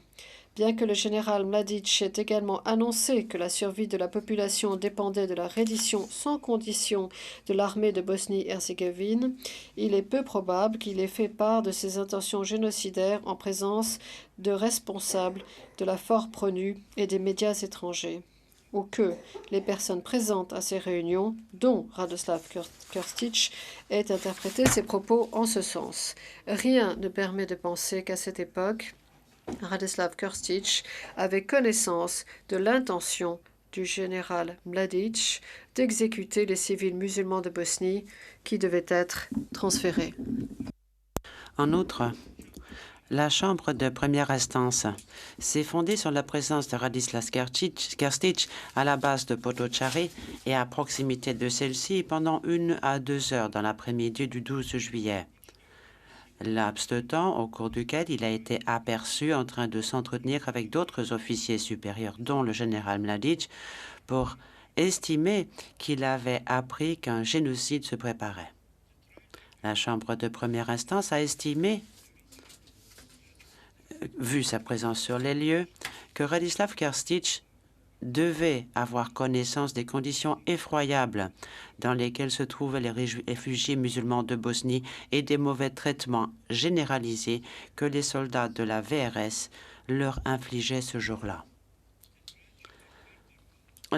Bien que le général Mladić ait également annoncé que la survie de la population dépendait de la reddition sans condition de l'armée de Bosnie-Herzégovine, il est peu probable qu'il ait fait part de ses intentions génocidaires en présence de responsables de la Fort Pronu et des médias étrangers, ou que les personnes présentes à ces réunions, dont Radislav Krstić, aient interprété ses propos en ce sens. Rien ne permet de penser qu'à cette époque, Radislav Krstić avait connaissance de l'intention du général Mladić d'exécuter les civils musulmans de Bosnie qui devaient être transférés. En outre, la Chambre de première instance s'est fondée sur la présence de Radislav Krstić à la base de Potocari et à proximité de celle-ci pendant 1 à 2 heures dans l'après-midi du 12 juillet. Laps de temps au cours duquel il a été aperçu en train de s'entretenir avec d'autres officiers supérieurs, dont le général Mladić, pour estimer qu'il avait appris qu'un génocide se préparait. La Chambre de première instance a estimé, vu sa présence sur les lieux, que Radislav Krstić devait avoir connaissance des conditions effroyables dans lesquelles se trouvaient les réfugiés musulmans de Bosnie et des mauvais traitements généralisés que les soldats de la VRS leur infligeaient ce jour-là.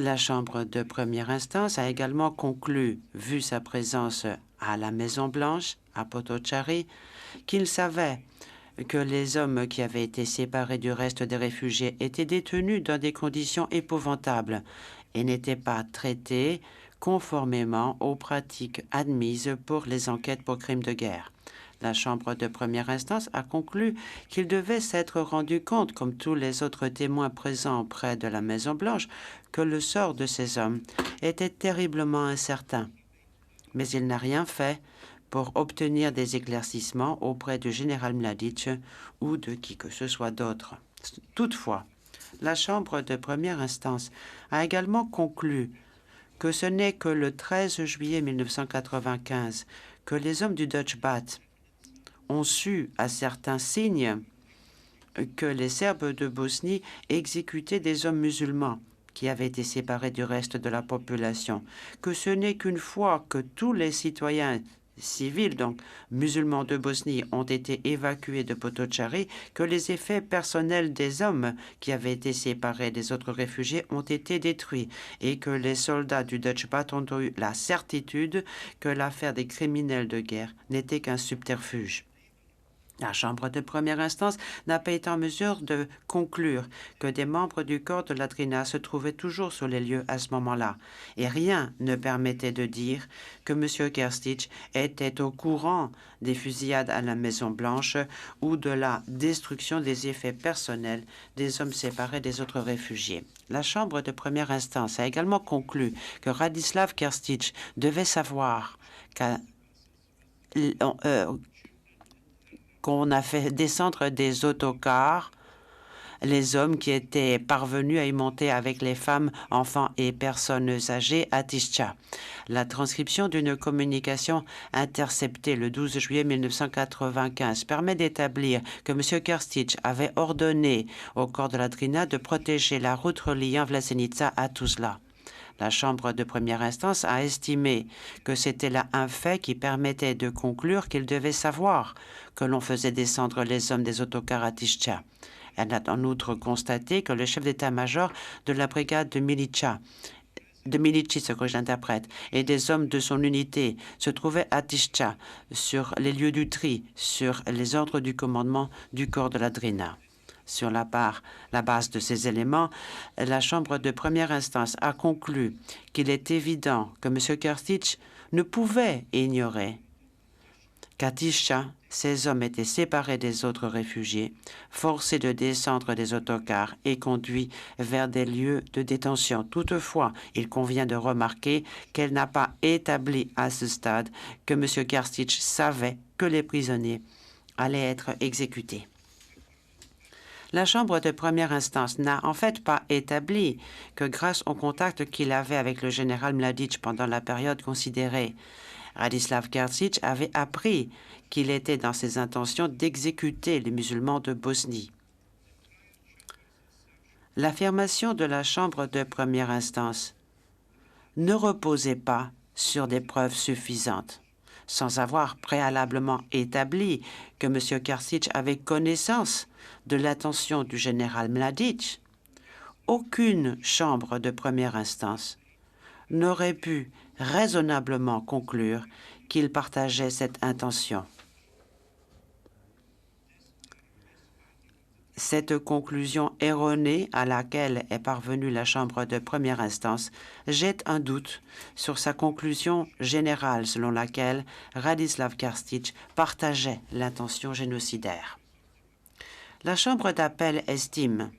La Chambre de première instance a également conclu, vu sa présence à la Maison-Blanche, à Potocari, qu'il savait que les hommes qui avaient été séparés du reste des réfugiés étaient détenus dans des conditions épouvantables et n'étaient pas traités conformément aux pratiques admises pour les enquêtes pour crimes de guerre. La Chambre de première instance a conclu qu'il devait s'être rendu compte, comme tous les autres témoins présents près de la Maison-Blanche, que le sort de ces hommes était terriblement incertain. Mais il n'a rien fait pour obtenir des éclaircissements auprès du général Mladic ou de qui que ce soit d'autre. Toutefois, la Chambre de première instance a également conclu que ce n'est que le 13 juillet 1995 que les hommes du Dutch Bat ont su, à certains signes, que les Serbes de Bosnie exécutaient des hommes musulmans qui avaient été séparés du reste de la population, que ce n'est qu'une fois que tous les citoyens civils, donc musulmans de Bosnie, ont été évacués de Potocari, que les effets personnels des hommes qui avaient été séparés des autres réfugiés ont été détruits et que les soldats du Dutch Bat ont eu la certitude que l'affaire des criminels de guerre n'était qu'un subterfuge. La Chambre de première instance n'a pas été en mesure de conclure que des membres du corps de la Drina se trouvaient toujours sur les lieux à ce moment-là, et rien ne permettait de dire que M. Kerstich était au courant des fusillades à la Maison-Blanche ou de la destruction des effets personnels des hommes séparés des autres réfugiés. La Chambre de première instance a également conclu que Radislav Kerstich devait savoir qu'on a fait descendre des autocars les hommes qui étaient parvenus à y monter avec les femmes, enfants et personnes âgées à Tischa. La transcription d'une communication interceptée le 12 juillet 1995 permet d'établir que M. Kerstich avait ordonné au corps de la Drina de protéger la route reliant Vlasenica à Tuzla. La Chambre de première instance a estimé que c'était là un fait qui permettait de conclure qu'il devait savoir que l'on faisait descendre les hommes des autocars à Tischa. Elle a en outre constaté que le chef d'état-major de la brigade de Milici, ce que j'interprète, et des hommes de son unité se trouvaient à Tischa, sur les lieux du tri, sur les ordres du commandement du corps de la Drina. Sur la base de ces éléments, la Chambre de première instance a conclu qu'il est évident que M. Kerstich ne pouvait ignorer qu'à Tischa, ces hommes étaient séparés des autres réfugiés, forcés de descendre des autocars et conduits vers des lieux de détention. Toutefois, il convient de remarquer qu'elle n'a pas établi à ce stade que M. Kerstich savait que les prisonniers allaient être exécutés. La Chambre de première instance n'a en fait pas établi que grâce au contact qu'il avait avec le général Mladic pendant la période considérée, Radislav Kerstich avait appris qu'il était dans ses intentions d'exécuter les musulmans de Bosnie. L'affirmation de la Chambre de première instance ne reposait pas sur des preuves suffisantes. Sans avoir préalablement établi que M. Kerstich avait connaissance de l'intention du général Mladic, aucune chambre de première instance n'aurait pu raisonnablement conclure qu'il partageait cette intention. Cette conclusion erronée à laquelle est parvenue la Chambre de première instance jette un doute sur sa conclusion générale selon laquelle Radislav Kerstich partageait l'intention génocidaire. La Chambre d'appel estime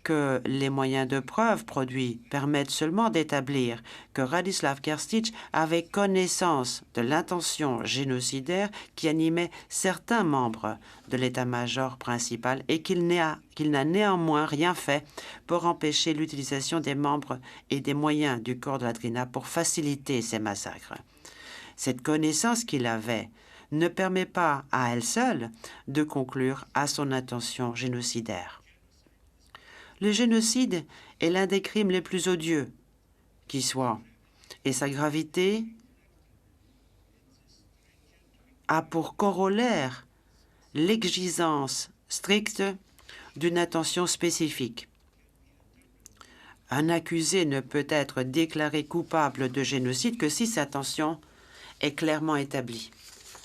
que les moyens de preuve produits permettent seulement d'établir que Radislav Kerstich avait connaissance de l'intention génocidaire qui animait certains membres de l'état-major principal et qu'il n'a néanmoins rien fait pour empêcher l'utilisation des membres et des moyens du corps de la Drina pour faciliter ces massacres. Cette connaissance qu'il avait ne permet pas à elle seule de conclure à son intention génocidaire. Le génocide est l'un des crimes les plus odieux qui soit, et sa gravité a pour corollaire l'exigence stricte d'une attention spécifique. Un accusé ne peut être déclaré coupable de génocide que si sa intention est clairement établie.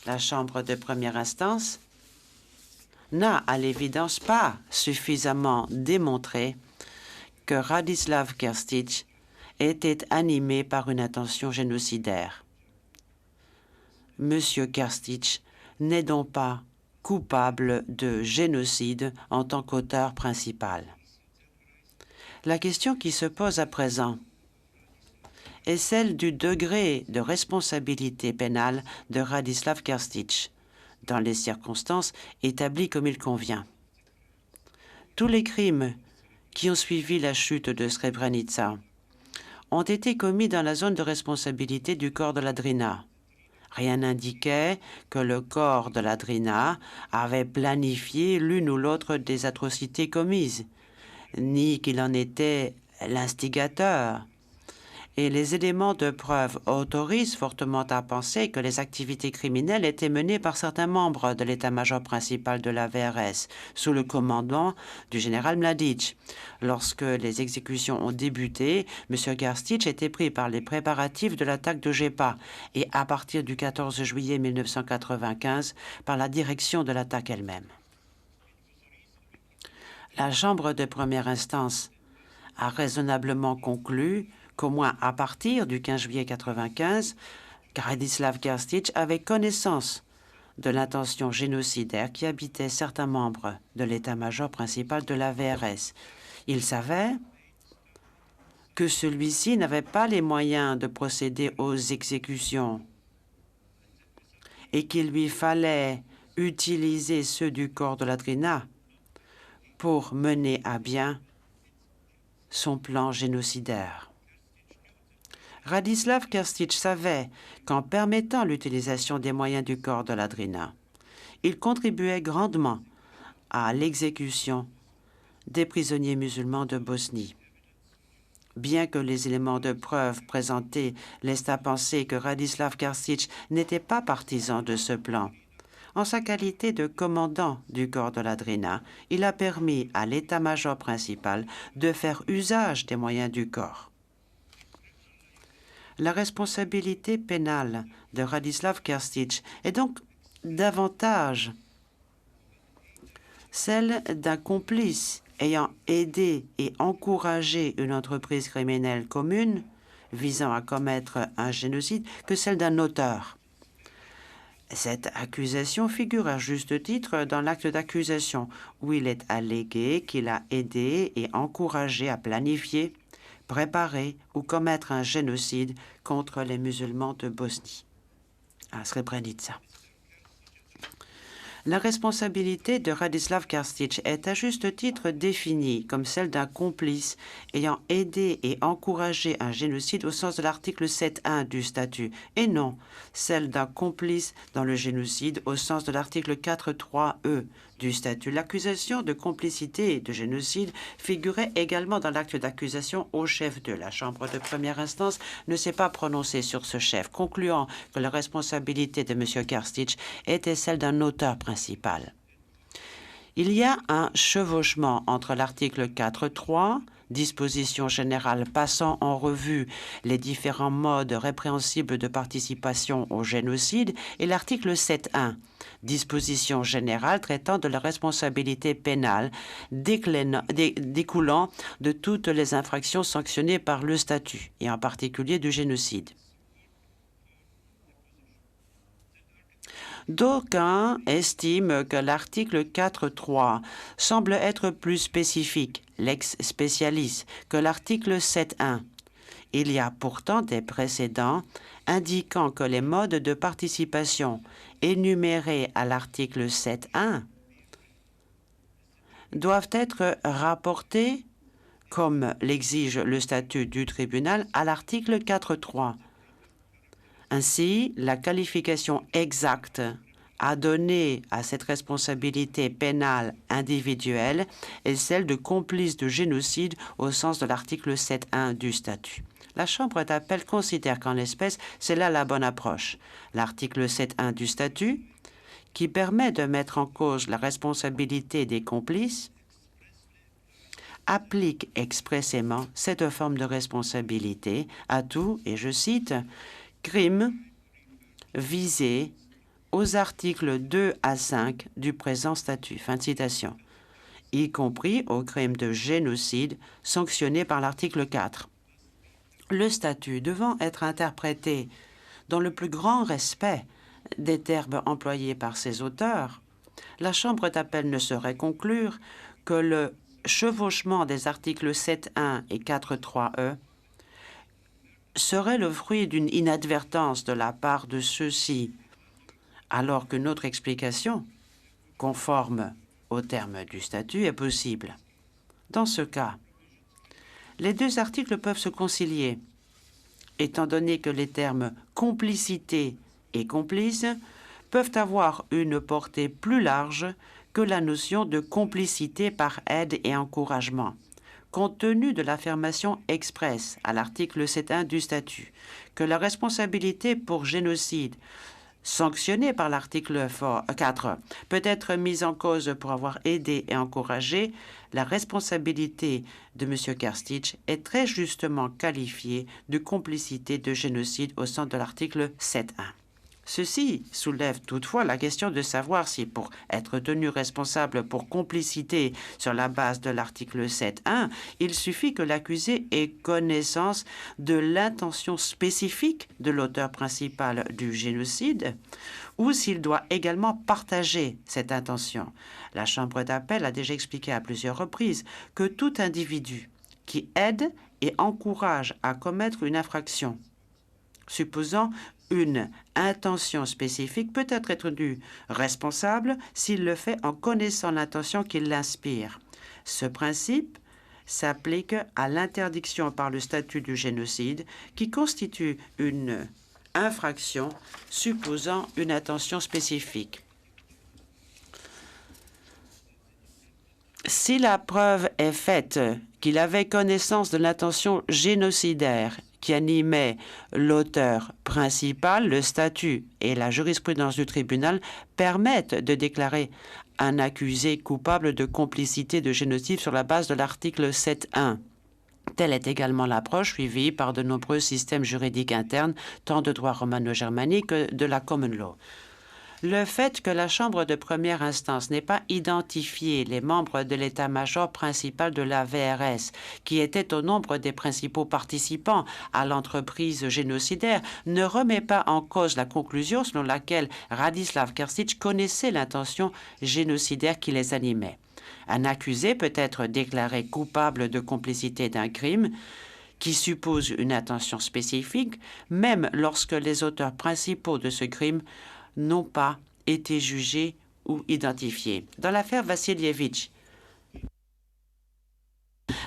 La Chambre de première instance n'a à l'évidence pas suffisamment démontré que Radislav Krstić était animé par une intention génocidaire. M. Krstić n'est donc pas coupable de génocide en tant qu'auteur principal. La question qui se pose à présent est celle du degré de responsabilité pénale de Radislav Krstić, dans les circonstances établies comme il convient. Tous les crimes qui ont suivi la chute de Srebrenica ont été commis dans la zone de responsabilité du corps de la Drina. Rien n'indiquait que le corps de la Drina avait planifié l'une ou l'autre des atrocités commises, ni qu'il en était l'instigateur. Et les éléments de preuve autorisent fortement à penser que les activités criminelles étaient menées par certains membres de l'état-major principal de la VRS, sous le commandement du général Mladic. Lorsque les exécutions ont débuté, M. Krstić était pris par les préparatifs de l'attaque de Jepa et à partir du 14 juillet 1995 par la direction de l'attaque elle-même. La Chambre de première instance a raisonnablement conclu qu'au moins à partir du 15 juillet 1995, Radislav Krstić avait connaissance de l'intention génocidaire qui habitait certains membres de l'état-major principal de la VRS. Il savait que celui-ci n'avait pas les moyens de procéder aux exécutions et qu'il lui fallait utiliser ceux du corps de la Drina pour mener à bien son plan génocidaire. Radislav Krstić savait qu'en permettant l'utilisation des moyens du corps de la Drina, il contribuait grandement à l'exécution des prisonniers musulmans de Bosnie. Bien que les éléments de preuve présentés laissent à penser que Radislav Krstić n'était pas partisan de ce plan, en sa qualité de commandant du corps de la Drina, il a permis à l'état-major principal de faire usage des moyens du corps. La responsabilité pénale de Radislav Krstić est donc davantage celle d'un complice ayant aidé et encouragé une entreprise criminelle commune visant à commettre un génocide que celle d'un auteur. Cette accusation figure à juste titre dans l'acte d'accusation où il est allégué qu'il a aidé et encouragé à planifier, préparer ou commettre un génocide contre les musulmans de Bosnie, à Srebrenica. La responsabilité de Radislav Krstić est à juste titre définie comme celle d'un complice ayant aidé et encouragé un génocide au sens de l'article 7.1 du statut, et non celle d'un complice dans le génocide au sens de l'article 4.3e du statut. L'accusation de complicité et de génocide figurait également dans l'acte d'accusation au chef de la Chambre de première instance ne s'est pas prononcée sur ce chef, concluant que la responsabilité de M. Krstić était celle d'un auteur principal. Il y a un chevauchement entre l'article 4.3, disposition générale passant en revue les différents modes répréhensibles de participation au génocide, et l'article 7.1, disposition générale traitant de la responsabilité pénale découlant de toutes les infractions sanctionnées par le statut, et en particulier du génocide. D'aucuns estiment que l'article 4.3 semble être plus spécifique, lex specialis, que l'article 7.1. Il y a pourtant des précédents indiquant que les modes de participation énumérés à l'article 7.1 doivent être rapportés, comme l'exige le statut du tribunal, à l'article 4.3. Ainsi, la qualification exacte à donner à cette responsabilité pénale individuelle est celle de complice de génocide au sens de l'article 7.1 du statut. La Chambre d'appel considère qu'en l'espèce, c'est là la bonne approche. L'article 7.1 du statut, qui permet de mettre en cause la responsabilité des complices, applique expressément cette forme de responsabilité à tout, et je cite, crimes visés aux articles 2 à 5 du présent statut. Fin de citation. Y compris aux crimes de génocide sanctionnés par l'article 4. Le statut devant être interprété dans le plus grand respect des termes employés par ses auteurs, la Chambre d'appel ne saurait conclure que le chevauchement des articles 7.1 et 4.3e serait le fruit d'une inadvertance de la part de ceux-ci, alors que notre explication, conforme aux termes du statut, est possible. Dans ce cas, les deux articles peuvent se concilier, étant donné que les termes complicité et complice peuvent avoir une portée plus large que la notion de complicité par aide et encouragement, compte tenu de l'affirmation expresse à l'article 7.1 du statut que la responsabilité pour génocide sanctionnée par l'article 4 peut être mise en cause pour avoir aidé et encouragé, la responsabilité de M. Krstić est très justement qualifiée de complicité de génocide au sens de l'article 7.1. Ceci soulève toutefois la question de savoir si, pour être tenu responsable pour complicité sur la base de l'article 7.1, il suffit que l'accusé ait connaissance de l'intention spécifique de l'auteur principal du génocide ou s'il doit également partager cette intention. La Chambre d'appel a déjà expliqué à plusieurs reprises que tout individu qui aide et encourage à commettre une infraction, supposant une intention spécifique, peut être tenu responsable s'il le fait en connaissant l'intention qui l'inspire. Ce principe s'applique à l'interdiction par le statut du génocide qui constitue une infraction supposant une intention spécifique. Si la preuve est faite qu'il avait connaissance de l'intention génocidaire qui animait l'auteur principal, le statut et la jurisprudence du tribunal permettent de déclarer un accusé coupable de complicité de génocide sur la base de l'article 7.1. Telle est également l'approche suivie par de nombreux systèmes juridiques internes, tant de droit romano-germanique que de la common law. Le fait que la Chambre de première instance n'ait pas identifié les membres de l'état-major principal de la VRS, qui étaient au nombre des principaux participants à l'entreprise génocidaire, ne remet pas en cause la conclusion selon laquelle Radislav Krstić connaissait l'intention génocidaire qui les animait. Un accusé peut être déclaré coupable de complicité d'un crime qui suppose une intention spécifique, même lorsque les auteurs principaux de ce crime n'ont pas été jugés ou identifiés. Dans l'affaire Vassilievitch,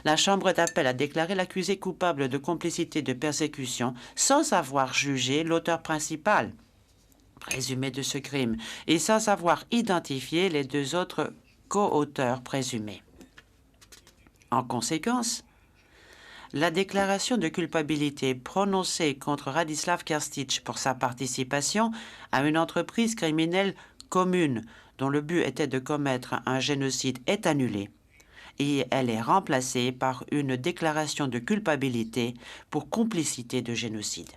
la Chambre d'appel a déclaré l'accusé coupable de complicité de persécution sans avoir jugé l'auteur principal présumé de ce crime et sans avoir identifié les deux autres co-auteurs présumés. En conséquence, la déclaration de culpabilité prononcée contre Radislav Krstić pour sa participation à une entreprise criminelle commune dont le but était de commettre un génocide est annulée et elle est remplacée par une déclaration de culpabilité pour complicité de génocide.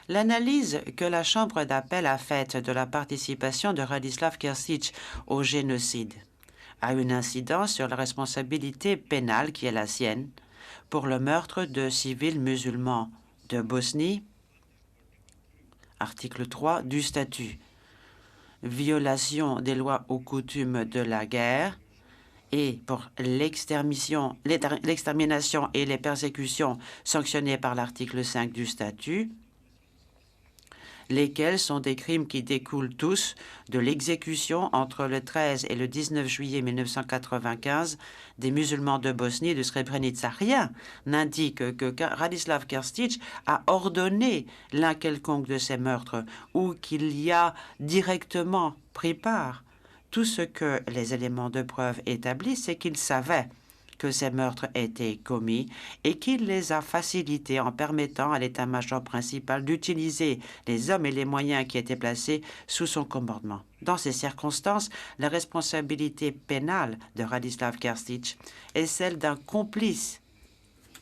L'analyse que la Chambre d'appel a faite de la participation de Radislav Krstić au génocide a une incidence sur la responsabilité pénale qui est la sienne pour le meurtre de civils musulmans de Bosnie, article 3 du statut, violation des lois ou coutumes de la guerre et pour l'extermination et les persécutions sanctionnées par l'article 5 du statut, lesquels sont des crimes qui découlent tous de l'exécution entre le 13 et le 19 juillet 1995 des musulmans de Bosnie et de Srebrenica. Rien n'indique que Radislav Krstić a ordonné l'un quelconque de ces meurtres ou qu'il y a directement pris part. Tout ce que les éléments de preuve établissent, c'est qu'il savait que ces meurtres étaient commis et qu'il les a facilités en permettant à l'état-major principal d'utiliser les hommes et les moyens qui étaient placés sous son commandement. Dans ces circonstances, la responsabilité pénale de Radislav Krstić est celle d'un complice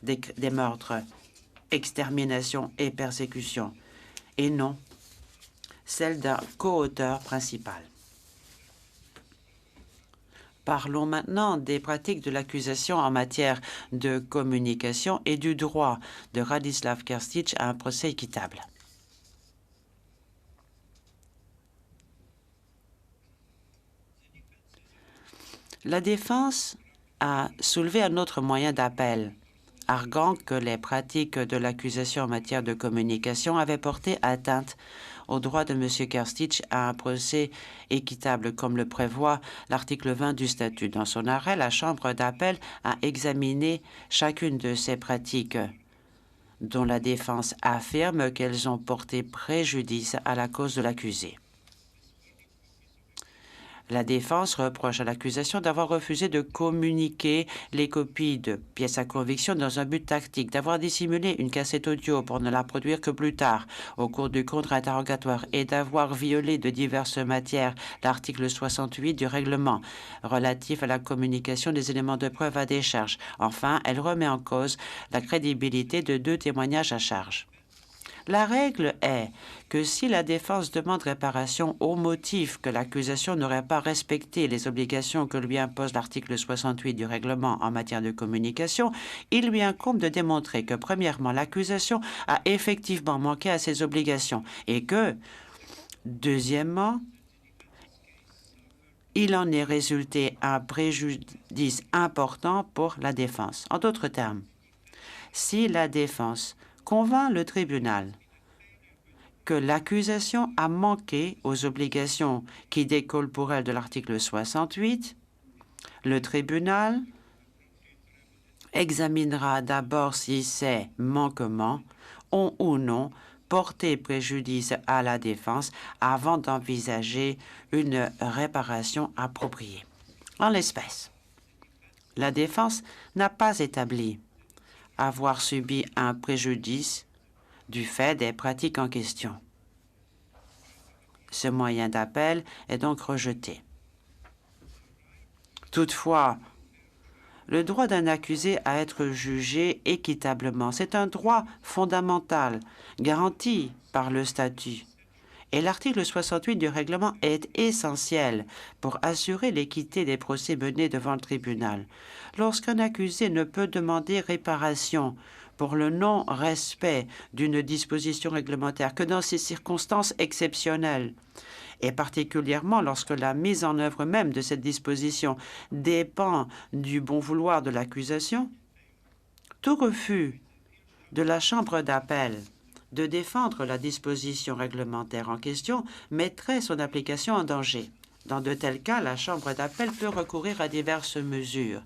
des meurtres, extermination et persécution, et non celle d'un co-auteur principal. Parlons maintenant des pratiques de l'accusation en matière de communication et du droit de Radislav Krstić à un procès équitable. La défense a soulevé un autre moyen d'appel, arguant que les pratiques de l'accusation en matière de communication avaient porté atteinte au droit de M. Krstić à un procès équitable, comme le prévoit l'article 20 du statut. Dans son arrêt, la Chambre d'appel a examiné chacune de ces pratiques, dont la défense affirme qu'elles ont porté préjudice à la cause de l'accusé. La défense reproche à l'accusation d'avoir refusé de communiquer les copies de pièces à conviction dans un but tactique, d'avoir dissimulé une cassette audio pour ne la produire que plus tard au cours du contre-interrogatoire et d'avoir violé de diverses matières l'article 68 du règlement relatif à la communication des éléments de preuve à décharge. Enfin, elle remet en cause la crédibilité de 2 témoignages à charge. La règle est que si la défense demande réparation au motif que l'accusation n'aurait pas respecté les obligations que lui impose l'article 68 du règlement en matière de communication, il lui incombe de démontrer que, premièrement, l'accusation a effectivement manqué à ses obligations et que, deuxièmement, il en est résulté un préjudice important pour la défense. En d'autres termes, si la défense convainc le tribunal que l'accusation a manqué aux obligations qui découlent pour elle de l'article 68, le tribunal examinera d'abord si ces manquements ont ou non porté préjudice à la défense avant d'envisager une réparation appropriée. En l'espèce, la défense n'a pas établi avoir subi un préjudice du fait des pratiques en question. Ce moyen d'appel est donc rejeté. Toutefois, le droit d'un accusé à être jugé équitablement, c'est un droit fondamental garanti par le statut. Et l'article 68 du règlement est essentiel pour assurer l'équité des procès menés devant le tribunal. Lorsqu'un accusé ne peut demander réparation pour le non-respect d'une disposition réglementaire que dans ces circonstances exceptionnelles, et particulièrement lorsque la mise en œuvre même de cette disposition dépend du bon vouloir de l'accusation, tout refus de la Chambre d'appel de défendre la disposition réglementaire en question mettrait son application en danger. Dans de tels cas, la Chambre d'appel peut recourir à diverses mesures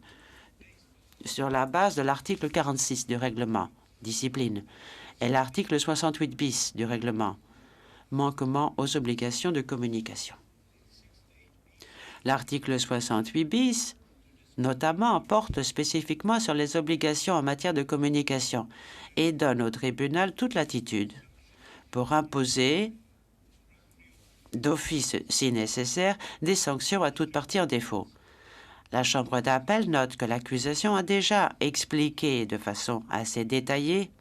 sur la base de l'article 46 du règlement, discipline, et l'article 68 bis du règlement, manquement aux obligations de communication. L'article 68 bis, notamment, porte spécifiquement sur les obligations en matière de communication et donne au tribunal toute latitude pour imposer, d'office si nécessaire, des sanctions à toute partie en défaut. La Chambre d'appel note que l'accusation a déjà expliqué de façon assez détaillée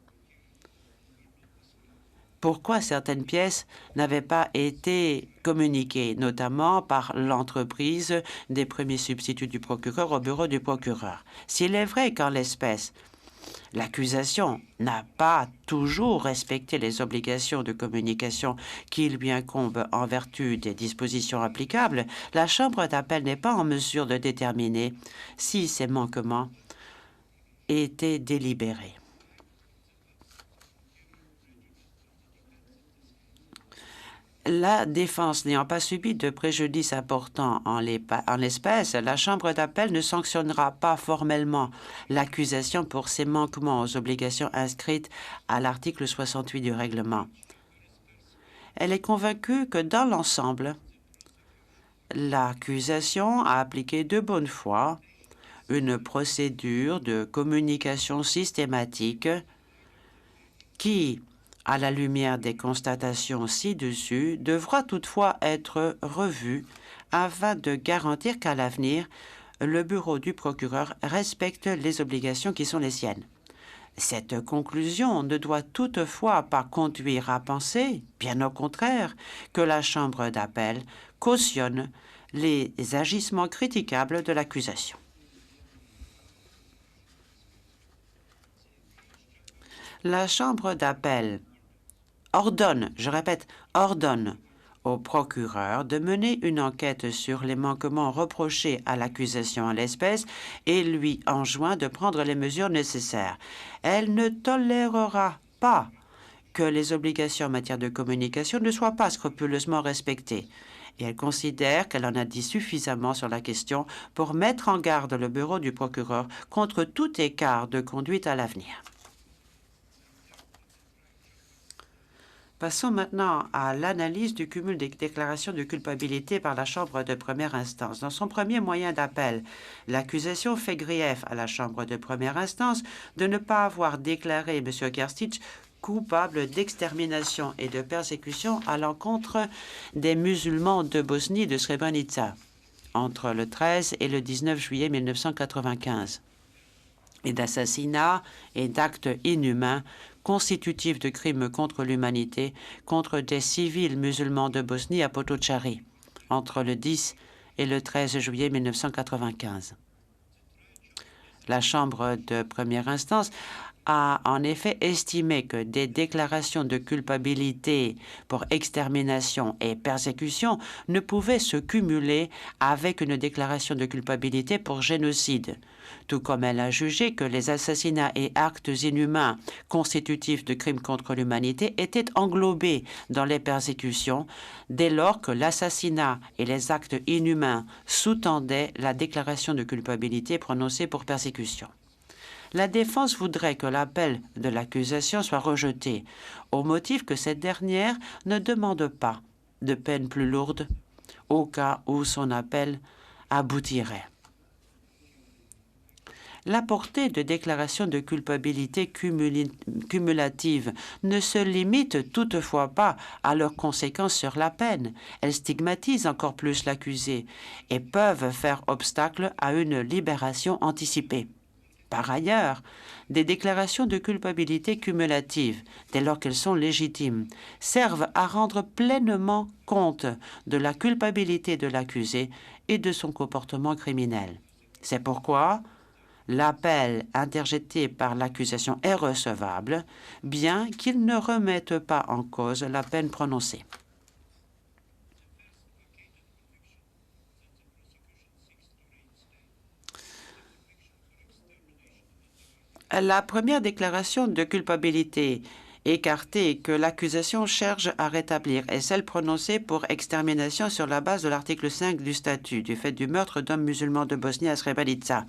pourquoi certaines pièces n'avaient pas été communiquées, notamment par l'entreprise des premiers substituts du procureur au bureau du procureur. S'il est vrai qu'en l'espèce, l'accusation n'a pas toujours respecté les obligations de communication qui lui incombent en vertu des dispositions applicables, la Chambre d'appel n'est pas en mesure de déterminer si ces manquements étaient délibérés. La défense n'ayant pas subi de préjudice important en l'espèce, la Chambre d'appel ne sanctionnera pas formellement l'accusation pour ses manquements aux obligations inscrites à l'article 68 du règlement. Elle est convaincue que, dans l'ensemble, l'accusation a appliqué de bonne foi une procédure de communication systématique qui, à la lumière des constatations ci-dessus, devra toutefois être revue afin de garantir qu'à l'avenir, le bureau du procureur respecte les obligations qui sont les siennes. Cette conclusion ne doit toutefois pas conduire à penser, bien au contraire, que la Chambre d'appel cautionne les agissements critiquables de l'accusation. La Chambre d'appel ordonne, je répète, ordonne au procureur de mener une enquête sur les manquements reprochés à l'accusation en l'espèce et lui enjoint de prendre les mesures nécessaires. Elle ne tolérera pas que les obligations en matière de communication ne soient pas scrupuleusement respectées. Et elle considère qu'elle en a dit suffisamment sur la question pour mettre en garde le bureau du procureur contre tout écart de conduite à l'avenir. Passons maintenant à l'analyse du cumul des déclarations de culpabilité par la Chambre de première instance. Dans son premier moyen d'appel, l'accusation fait grief à la Chambre de première instance de ne pas avoir déclaré M. Krstić coupable d'extermination et de persécution à l'encontre des musulmans de Bosnie de Srebrenica entre le 13 et le 19 juillet 1995 et d'assassinats et d'actes inhumains constitutifs de crimes contre l'humanité contre des civils musulmans de Bosnie à Potocari entre le 10 et le 13 juillet 1995. La Chambre de première instance a en effet estimé que des déclarations de culpabilité pour extermination et persécution ne pouvaient se cumuler avec une déclaration de culpabilité pour génocide, tout comme elle a jugé que les assassinats et actes inhumains constitutifs de crimes contre l'humanité étaient englobés dans les persécutions dès lors que l'assassinat et les actes inhumains sous-tendaient la déclaration de culpabilité prononcée pour persécution. La défense voudrait que l'appel de l'accusation soit rejeté, au motif que cette dernière ne demande pas de peine plus lourde au cas où son appel aboutirait. La portée de déclaration de culpabilité cumulative ne se limite toutefois pas à leurs conséquences sur la peine. Elles stigmatisent encore plus l'accusé et peuvent faire obstacle à une libération anticipée. Par ailleurs, des déclarations de culpabilité cumulatives, dès lors qu'elles sont légitimes, servent à rendre pleinement compte de la culpabilité de l'accusé et de son comportement criminel. C'est pourquoi l'appel interjeté par l'accusation est recevable, bien qu'il ne remette pas en cause la peine prononcée. La première déclaration de culpabilité écartée que l'accusation cherche à rétablir est celle prononcée pour extermination sur la base de l'article 5 du statut du fait du meurtre d'hommes musulmans de Bosnie à Srebrenica.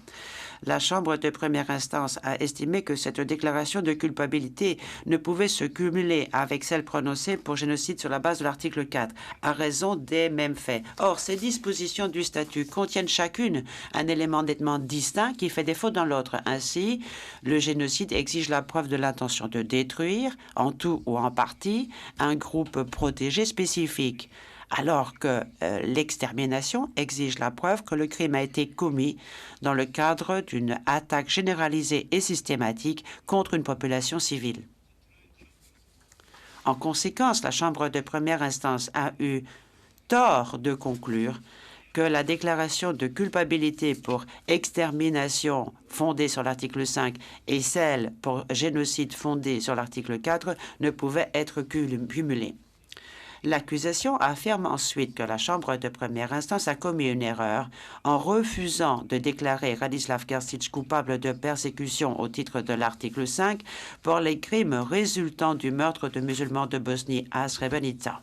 La Chambre de première instance a estimé que cette déclaration de culpabilité ne pouvait se cumuler avec celle prononcée pour génocide sur la base de l'article 4, à raison des mêmes faits. Or, ces dispositions du statut contiennent chacune un élément nettement distinct qui fait défaut dans l'autre. Ainsi, le génocide exige la preuve de l'intention de détruire, en tout ou en partie, un groupe protégé spécifique, alors que l'extermination exige la preuve que le crime a été commis dans le cadre d'une attaque généralisée et systématique contre une population civile. En conséquence, la Chambre de première instance a eu tort de conclure que la déclaration de culpabilité pour extermination fondée sur l'article 5 et celle pour génocide fondée sur l'article 4 ne pouvaient être cumulées. L'accusation affirme ensuite que la Chambre de première instance a commis une erreur en refusant de déclarer Radislav Krstić coupable de persécution au titre de l'article 5 pour les crimes résultant du meurtre de musulmans de Bosnie à Srebrenica,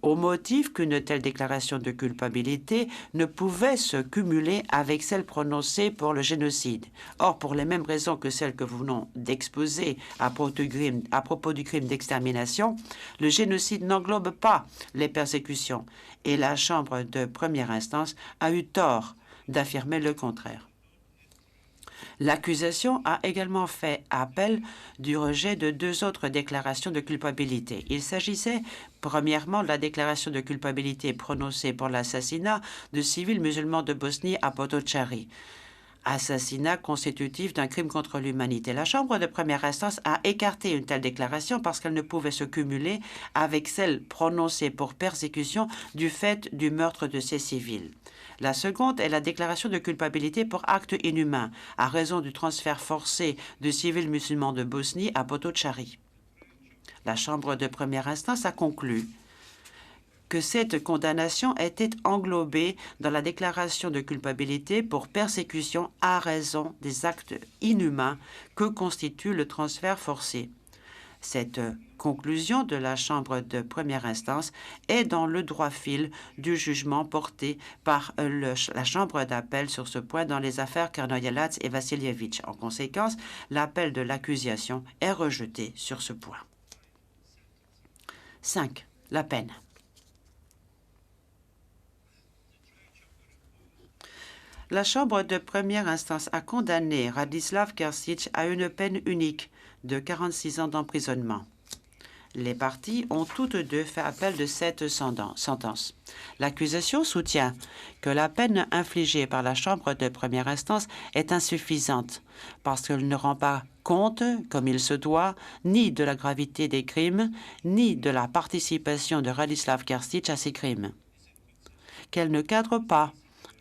au motif qu'une telle déclaration de culpabilité ne pouvait se cumuler avec celle prononcée pour le génocide. Or, pour les mêmes raisons que celles que vous venons d'exposer à propos du crime d'extermination, le génocide n'englobe pas les persécutions et la Chambre de première instance a eu tort d'affirmer le contraire. L'accusation a également fait appel du rejet de 2 autres déclarations de culpabilité. Il s'agissait premièrement de la déclaration de culpabilité prononcée pour l'assassinat de civils musulmans de Bosnie à Potocari, assassinat constitutif d'un crime contre l'humanité. La Chambre de première instance a écarté une telle déclaration parce qu'elle ne pouvait se cumuler avec celle prononcée pour persécution du fait du meurtre de ces civils. La seconde est la déclaration de culpabilité pour acte inhumain à raison du transfert forcé de civils musulmans de Bosnie à Potocari. La Chambre de première instance a conclu que cette condamnation était englobée dans la déclaration de culpabilité pour persécution à raison des actes inhumains que constitue le transfert forcé. Cette conclusion de la Chambre de première instance est dans le droit fil du jugement porté par la Chambre d'appel sur ce point dans les affaires Karnoyalats et Vassilievitch. En conséquence, l'appel de l'accusation est rejeté sur ce point. 5. La peine. La Chambre de première instance a condamné Radislav Krstić à une peine unique de 46 ans d'emprisonnement. Les parties ont toutes deux fait appel de cette sentence. L'accusation soutient que la peine infligée par la Chambre de première instance est insuffisante parce qu'elle ne rend pas compte, comme il se doit, ni de la gravité des crimes, ni de la participation de Radislav Krstić à ces crimes. Qu'elle ne cadre pas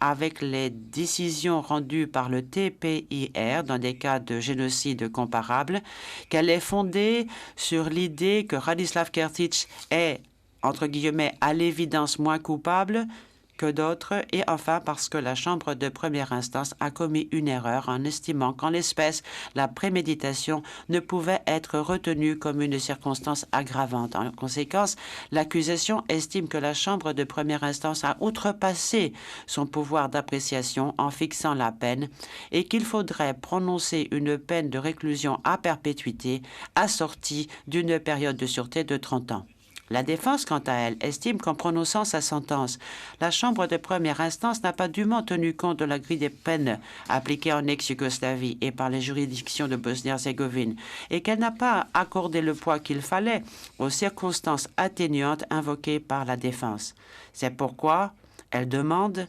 avec les décisions rendues par le TPIR dans des cas de génocide comparables, qu'elle est fondée sur l'idée que Radislav Krstić est, entre guillemets, à l'évidence moins coupable que d'autres, et enfin parce que la Chambre de première instance a commis une erreur en estimant qu'en l'espèce, la préméditation ne pouvait être retenue comme une circonstance aggravante. En conséquence, l'accusation estime que la Chambre de première instance a outrepassé son pouvoir d'appréciation en fixant la peine et qu'il faudrait prononcer une peine de réclusion à perpétuité assortie d'une période de sûreté de 30 ans. La défense, quant à elle, estime qu'en prononçant sa sentence, la Chambre de première instance n'a pas dûment tenu compte de la grille des peines appliquées en ex-Yougoslavie et par les juridictions de Bosnie-Herzégovine et qu'elle n'a pas accordé le poids qu'il fallait aux circonstances atténuantes invoquées par la défense. C'est pourquoi elle demande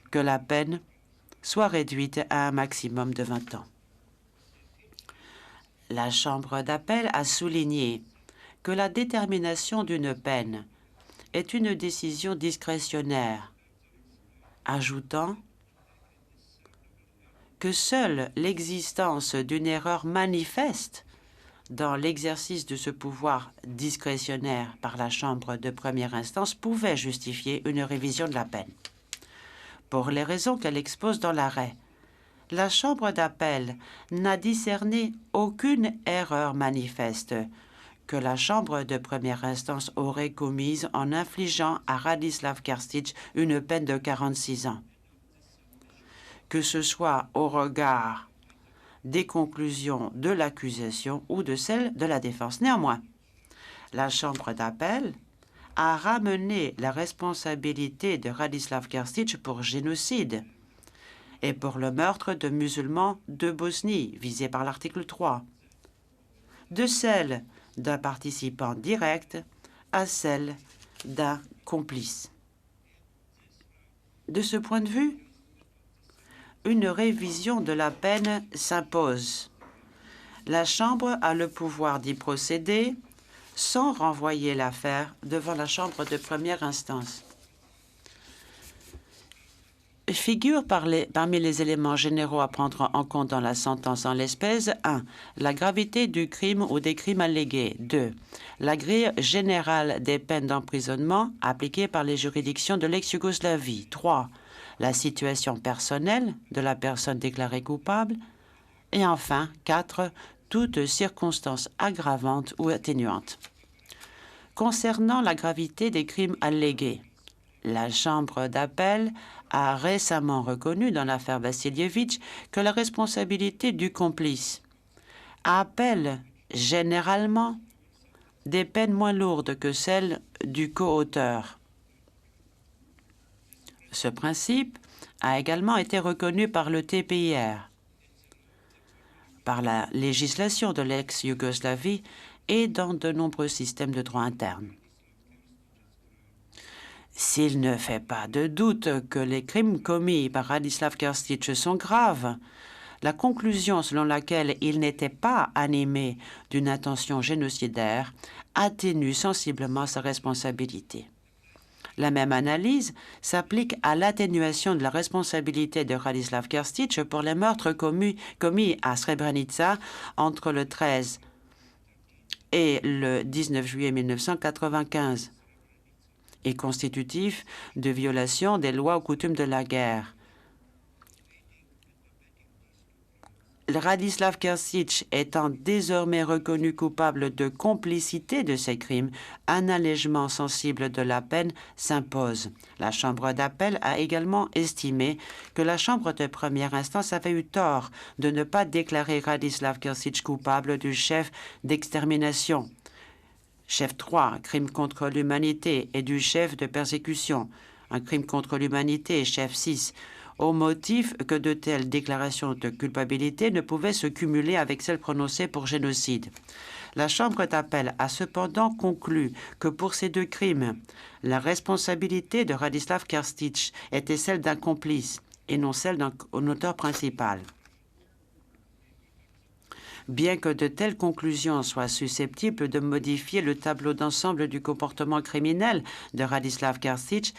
que la peine soit réduite à un maximum de 20 ans. La Chambre d'appel a souligné que la détermination d'une peine est une décision discrétionnaire, ajoutant que seule l'existence d'une erreur manifeste dans l'exercice de ce pouvoir discrétionnaire par la Chambre de première instance pouvait justifier une révision de la peine. Pour les raisons qu'elle expose dans l'arrêt, la Chambre d'appel n'a discerné aucune erreur manifeste que la Chambre de première instance aurait commise en infligeant à Radislav Krstić une peine de 46 ans. Que ce soit au regard des conclusions de l'accusation ou de celles de la défense. Néanmoins, la Chambre d'appel a ramené la responsabilité de Radislav Krstić pour génocide et pour le meurtre de musulmans de Bosnie, visé par l'article 3, de celle d'un participant direct à celle d'un complice. De ce point de vue, une révision de la peine s'impose. La Chambre a le pouvoir d'y procéder sans renvoyer l'affaire devant la Chambre de première instance. Figure parmi les éléments généraux à prendre en compte dans la sentence en l'espèce 1. La gravité du crime ou des crimes allégués. 2. La grille générale des peines d'emprisonnement appliquées par les juridictions de l'ex-Yougoslavie. 3. La situation personnelle de la personne déclarée coupable. Et enfin, 4. Toute circonstance aggravante ou atténuante. Concernant la gravité des crimes allégués, la Chambre d'appel a récemment reconnu dans l'affaire Vassilievitch que la responsabilité du complice appelle généralement des peines moins lourdes que celles du co-auteur. Ce principe a également été reconnu par le TPIR. par la législation de l'ex-Yougoslavie et dans de nombreux systèmes de droit interne. S'il ne fait pas de doute que les crimes commis par Radislav Krstić sont graves, la conclusion selon laquelle il n'était pas animé d'une intention génocidaire atténue sensiblement sa responsabilité. La même analyse s'applique à l'atténuation de la responsabilité de Radislav Krstić pour les meurtres commis à Srebrenica entre le 13 et le 19 juillet 1995 et constitutif de violation des lois ou coutumes de la guerre. Radislav Krstić étant désormais reconnu coupable de complicité de ces crimes, un allègement sensible de la peine s'impose. La Chambre d'appel a également estimé que la Chambre de première instance avait eu tort de ne pas déclarer Radislav Krstić coupable du chef d'extermination, chef 3, crime contre l'humanité, et du chef de persécution, un crime contre l'humanité, chef 6, au motif que de telles déclarations de culpabilité ne pouvaient se cumuler avec celles prononcées pour génocide. La Chambre d'appel a cependant conclu que pour ces deux crimes, la responsabilité de Radislav Krstić était celle d'un complice et non celle d'un auteur principal. Bien que de telles conclusions soient susceptibles de modifier le tableau d'ensemble du comportement criminel de Radislav Krstić,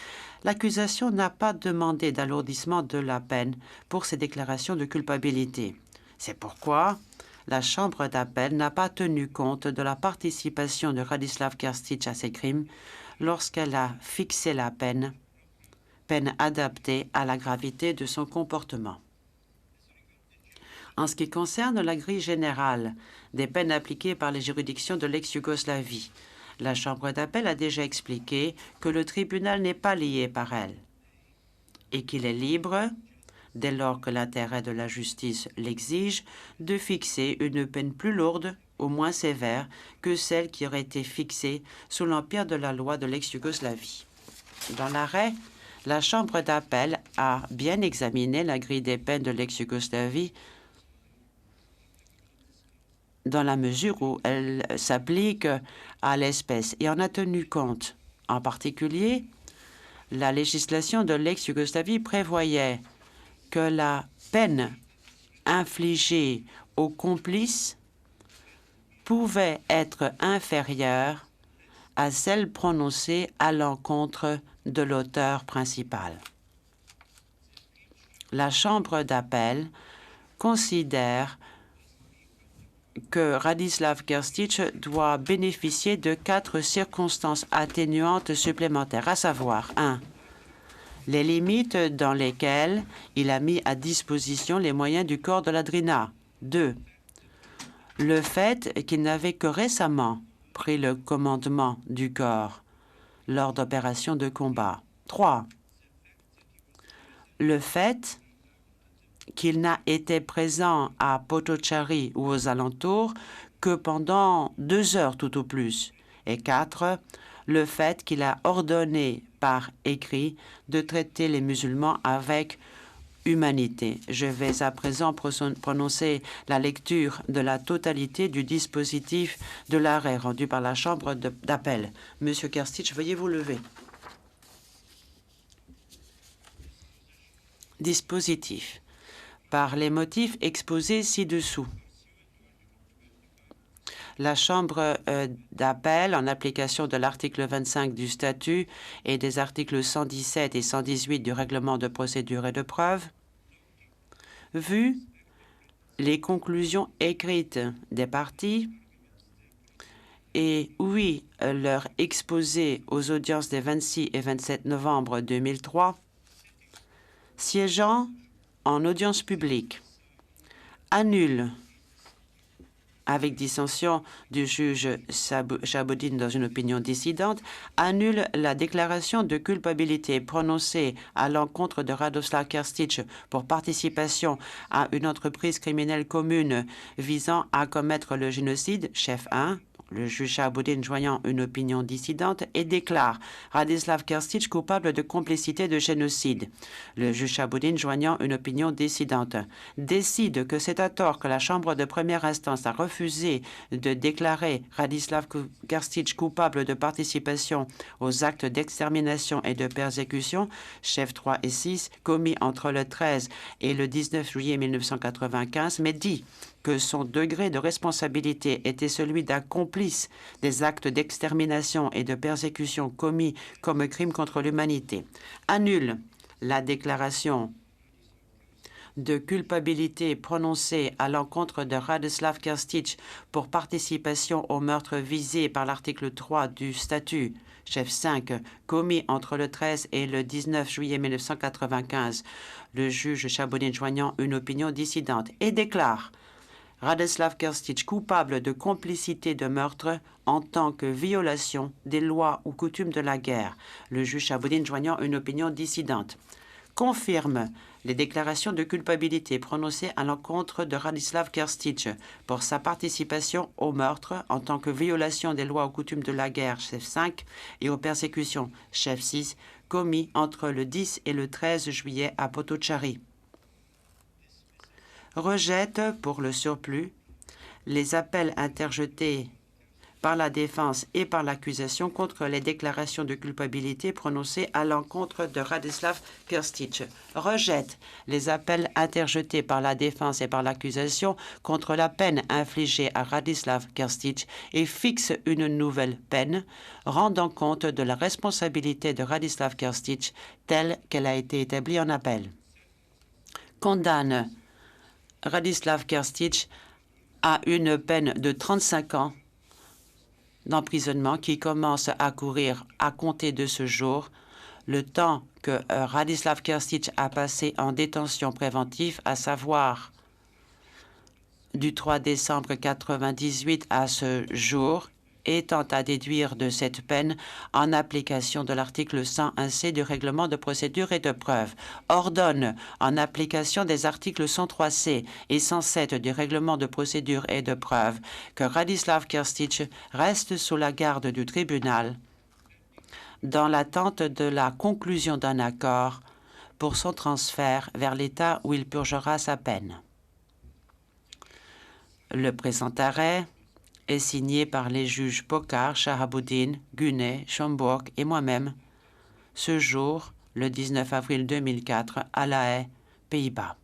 l'accusation n'a pas demandé d'alourdissement de la peine pour ces déclarations de culpabilité. C'est pourquoi la Chambre d'appel n'a pas tenu compte de la participation de Radislav Krstić à ces crimes lorsqu'elle a fixé la peine adaptée à la gravité de son comportement. En ce qui concerne la grille générale des peines appliquées par les juridictions de l'ex-Yougoslavie, la Chambre d'appel a déjà expliqué que le tribunal n'est pas lié par elle et qu'il est libre, dès lors que l'intérêt de la justice l'exige, de fixer une peine plus lourde ou moins sévère que celle qui aurait été fixée sous l'empire de la loi de l'ex-Yougoslavie. Dans l'arrêt, la Chambre d'appel a bien examiné la grille des peines de l'ex-Yougoslavie dans la mesure où elle s'applique à l'espèce et en a tenu compte. En particulier, la législation de l'ex-Yougoslavie prévoyait que la peine infligée aux complices pouvait être inférieure à celle prononcée à l'encontre de l'auteur principal. La Chambre d'appel considère que Radislav Krstić doit bénéficier de 4 circonstances atténuantes supplémentaires, à savoir 1. Les limites dans lesquelles il a mis à disposition les moyens du corps de la Drina. 2. Le fait qu'il n'avait que récemment pris le commandement du corps lors d'opérations de combat. 3. Le fait qu'il n'a été présent à Potocari ou aux alentours que pendant 2 heures tout au plus. Et 4, le fait qu'il a ordonné par écrit de traiter les musulmans avec humanité. Je vais à présent prononcer la lecture de la totalité du dispositif de l'arrêt rendu par la Chambre d'appel. Monsieur Krstić, veuillez vous lever. Dispositif. Par les motifs exposés ci-dessous. La Chambre d'appel, en application de l'article 25 du statut et des articles 117 et 118 du règlement de procédure et de preuve, vu les conclusions écrites des parties et oui, leur exposé aux audiences des 26 et 27 novembre 2003, siégeant en audience publique, annule, avec dissension du juge Chaboudine dans une opinion dissidente, annule la déclaration de culpabilité prononcée à l'encontre de Radislav Krstić pour participation à une entreprise criminelle commune visant à commettre le génocide, chef 1, Le juge Shahabuddin joignant une opinion dissidente et déclare Radislav Krstić coupable de complicité de génocide. Le juge Shahabuddin joignant une opinion dissidente décide que c'est à tort que la Chambre de première instance a refusé de déclarer Radislav Krstić coupable de participation aux actes d'extermination et de persécution, chefs 3 et 6, commis entre le 13 et le 19 juillet 1995, mais dit que son degré de responsabilité était celui d'un complice des actes d'extermination et de persécution commis comme crime contre l'humanité, annule la déclaration de culpabilité prononcée à l'encontre de Radislav Krstić pour participation au meurtre visé par l'article 3 du statut, chef 5, commis entre le 13 et le 19 juillet 1995, le juge Shahabuddin joignant une opinion dissidente et déclare Radislav Krstić coupable de complicité de meurtre en tant que violation des lois ou coutumes de la guerre, le juge Shahabuddin joignant une opinion dissidente, confirme les déclarations de culpabilité prononcées à l'encontre de Radislav Krstić pour sa participation au meurtre en tant que violation des lois ou coutumes de la guerre, chef 5, et aux persécutions, chef 6, commis entre le 10 et le 13 juillet à Potocari. Rejette, pour le surplus, les appels interjetés par la défense et par l'accusation contre les déclarations de culpabilité prononcées à l'encontre de Radislav Krstić. Rejette les appels interjetés par la défense et par l'accusation contre la peine infligée à Radislav Krstić et fixe une nouvelle peine, rendant compte de la responsabilité de Radislav Krstić telle qu'elle a été établie en appel. Condamne Radislav Krstić a une peine de 35 ans d'emprisonnement qui commence à courir à compter de ce jour, le temps que Radislav Krstić a passé en détention préventive, à savoir du 3 décembre 1998 à ce jour, étant à déduire de cette peine en application de l'article 101C du règlement de procédure et de preuve, ordonne en application des articles 103C et 107 du règlement de procédure et de preuve que Radislav Krstić reste sous la garde du tribunal dans l'attente de la conclusion d'un accord pour son transfert vers l'État où il purgera sa peine. Le présent arrêt est signé par les juges Pokar, Shahabuddin, Gunet, Schomburg et moi-même, ce jour, le 19 avril 2004, à La Haye, Pays-Bas.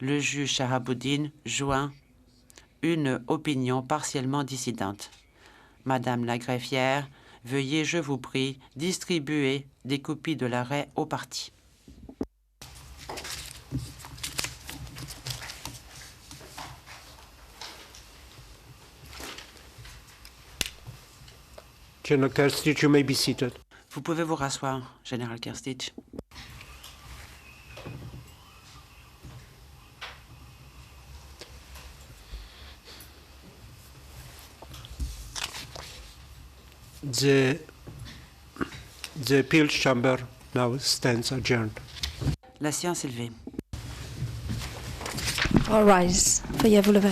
Le juge Shahabuddin joint une opinion partiellement dissidente. Madame la greffière, veuillez, je vous prie, distribuer des copies de l'arrêt aux parties. General Krstić, you may be seated. Vous pouvez vous rasseoir, Général Krstić. The appeals chamber now stands adjourned. La séance est levée. All rise. Veuillez vous lever.